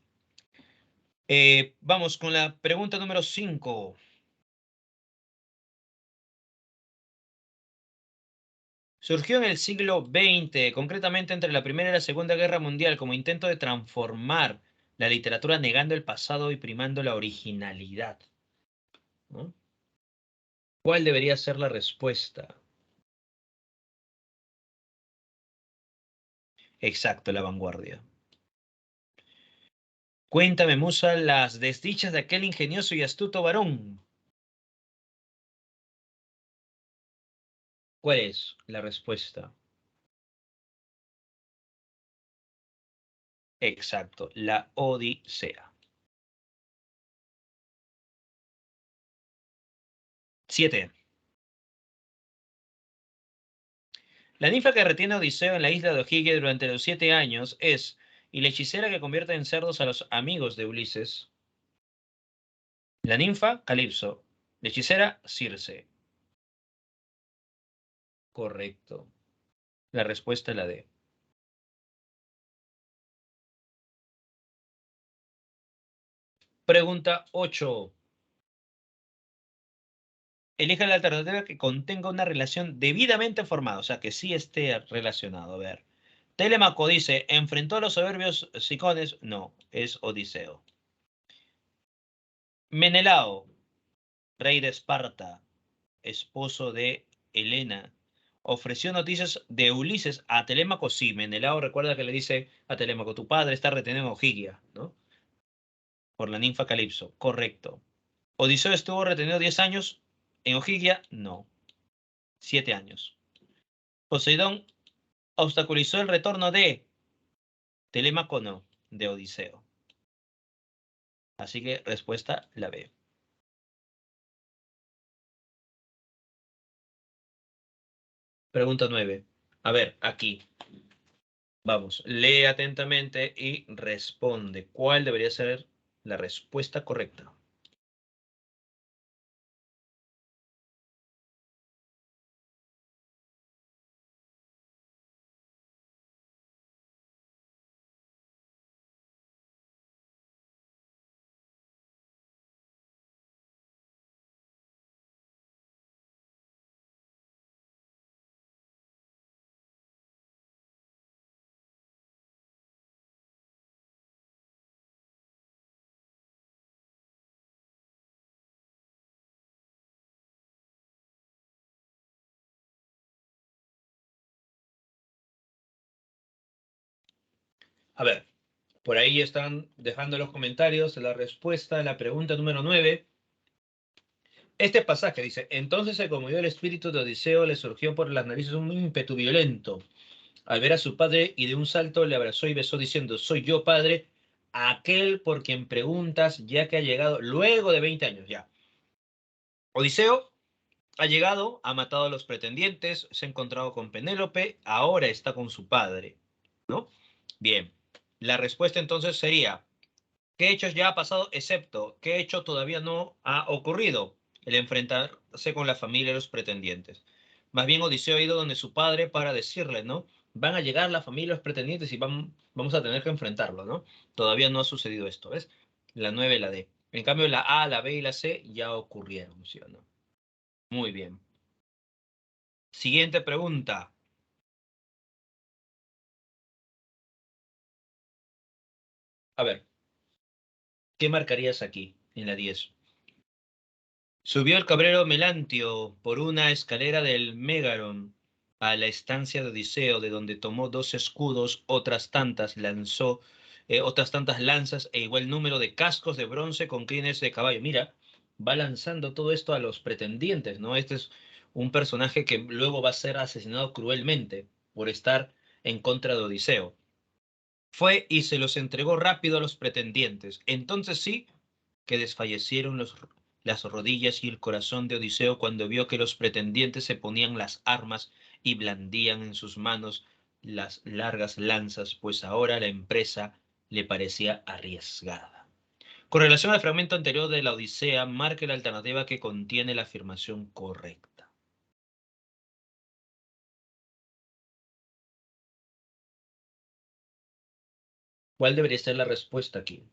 Vamos con la pregunta número 5. Surgió en el siglo XX, concretamente entre la Primera y la Segunda Guerra Mundial, como intento de transformar la literatura negando el pasado y primando la originalidad, ¿no? ¿Cuál debería ser la respuesta? Exacto, la vanguardia. Cuéntame, Musa, las desdichas de aquel ingenioso y astuto varón. ¿Cuál es la respuesta? Exacto, la Odisea. 7. La ninfa que retiene a Odiseo en la isla de Ogygia durante los 7 años es, y la hechicera que convierte en cerdos a los amigos de Ulises. La ninfa, Calipso. La hechicera, Circe. Correcto. La respuesta es la D. Pregunta 8. Elija la alternativa que contenga una relación debidamente formada, o sea, que sí esté relacionado. A ver. Telémaco dice, ¿enfrentó a los soberbios cicones? No, es Odiseo. Menelao, rey de Esparta, esposo de Helena, ofreció noticias de Ulises a Telémaco. Sí, Menelao recuerda que le dice a Telémaco, tu padre está retenido en Ogygia, ¿no? Por la ninfa Calipso. Correcto. Odiseo estuvo retenido 10 años en Ogygia. No, 7 años. Poseidón obstaculizó el retorno de Telémaco, no, de Odiseo. Así que respuesta la B. Pregunta 9. A ver, aquí. Vamos, lee atentamente y responde. ¿Cuál debería ser la respuesta correcta? A ver, por ahí están dejando los comentarios la respuesta a la pregunta número 9. Este pasaje dice, entonces se conmovió el espíritu de Odiseo, le surgió por las narices un ímpetu violento al ver a su padre y de un salto le abrazó y besó diciendo, soy yo, padre, aquel por quien preguntas, ya que ha llegado luego de 20 años ya. Odiseo Ha llegado, ha matado a los pretendientes, se ha encontrado con Penélope, ahora está con su padre, ¿no? Bien, la respuesta entonces sería, ¿qué hechos ya ha pasado excepto qué hecho todavía no ha ocurrido? El enfrentarse con la familia de los pretendientes. Más bien Odiseo ha ido donde su padre para decirle, ¿no? Van a llegar la familia de los pretendientes y vamos a tener que enfrentarlo, ¿no? Todavía no ha sucedido esto, ¿ves? La 9 y la D. En cambio, la A, la B y la C ya ocurrieron, ¿sí o no? Muy bien. Siguiente pregunta. A ver, ¿qué marcarías aquí en la 10? Subió el cabrero Melantio por una escalera del Mégaron a la estancia de Odiseo, de donde tomó 2 escudos, otras tantas lanzas e igual número de cascos de bronce con crines de caballo. Mira, va lanzando todo esto a los pretendientes, ¿no? Este es un personaje que luego va a ser asesinado cruelmente por estar en contra de Odiseo. Fue y se los entregó rápido a los pretendientes. Entonces sí que desfallecieron las rodillas y el corazón de Odiseo cuando vio que los pretendientes se ponían las armas y blandían en sus manos las largas lanzas, pues ahora la empresa le parecía arriesgada. Con relación al fragmento anterior de la Odisea, marque la alternativa que contiene la afirmación correcta. ¿Cuál debería ser la respuesta aquí?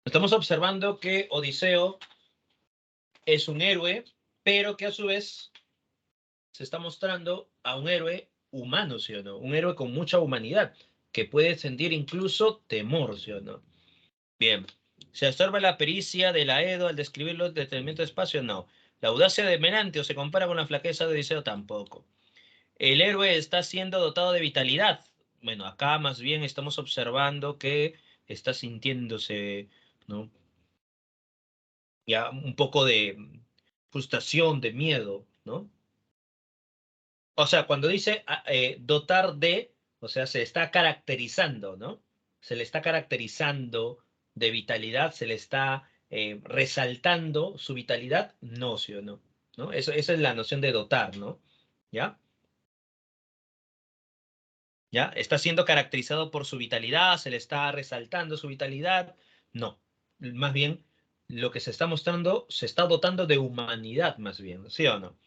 Estamos observando que Odiseo es un héroe, pero que a su vez se está mostrando a un héroe humano, ¿sí o no? Un héroe con mucha humanidad, que puede sentir incluso temor, ¿sí o no? Bien. ¿Se observa la pericia de la Edo al describir los detenimientos de espacio? No. La audacia de Menantio se compara con la flaqueza de Odiseo tampoco. El héroe está siendo dotado de vitalidad. Bueno, acá más bien estamos observando que está sintiéndose, ¿no? Ya un poco de frustración, de miedo, ¿no? O sea, cuando dice dotar de, o sea, se está caracterizando, ¿no? Se le está caracterizando de vitalidad, se le está resaltando su vitalidad, no, sí o no, ¿no? Esa es la noción de dotar, ¿no? ¿Ya? ¿Ya? Está siendo caracterizado por su vitalidad, se le está resaltando su vitalidad, no. Más bien, lo que se está mostrando, se está dotando de humanidad, más bien, ¿sí o no?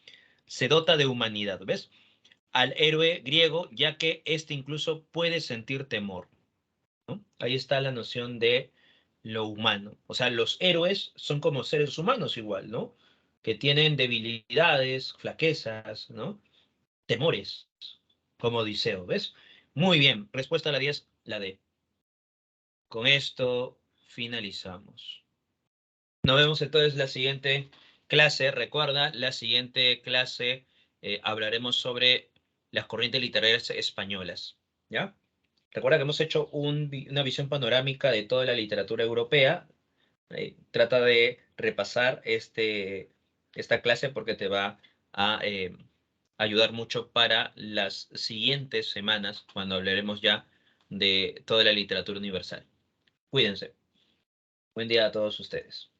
Se dota de humanidad, ¿ves? Al héroe griego, ya que éste incluso puede sentir temor, ¿no? Ahí está la noción de lo humano. O sea, los héroes son como seres humanos igual, ¿no? Que tienen debilidades, flaquezas, ¿no? Temores, como Odiseo, ¿ves? Muy bien, respuesta a la 10, la D. Con esto finalizamos. Nos vemos entonces la siguiente clase. Recuerda, la siguiente clase hablaremos sobre las corrientes literarias españolas. ¿Ya? Recuerda que hemos hecho una visión panorámica de toda la literatura europea. Trata de repasar esta clase porque te va a ayudar mucho para las siguientes semanas, cuando hablaremos ya de toda la literatura universal. Cuídense. Buen día a todos ustedes.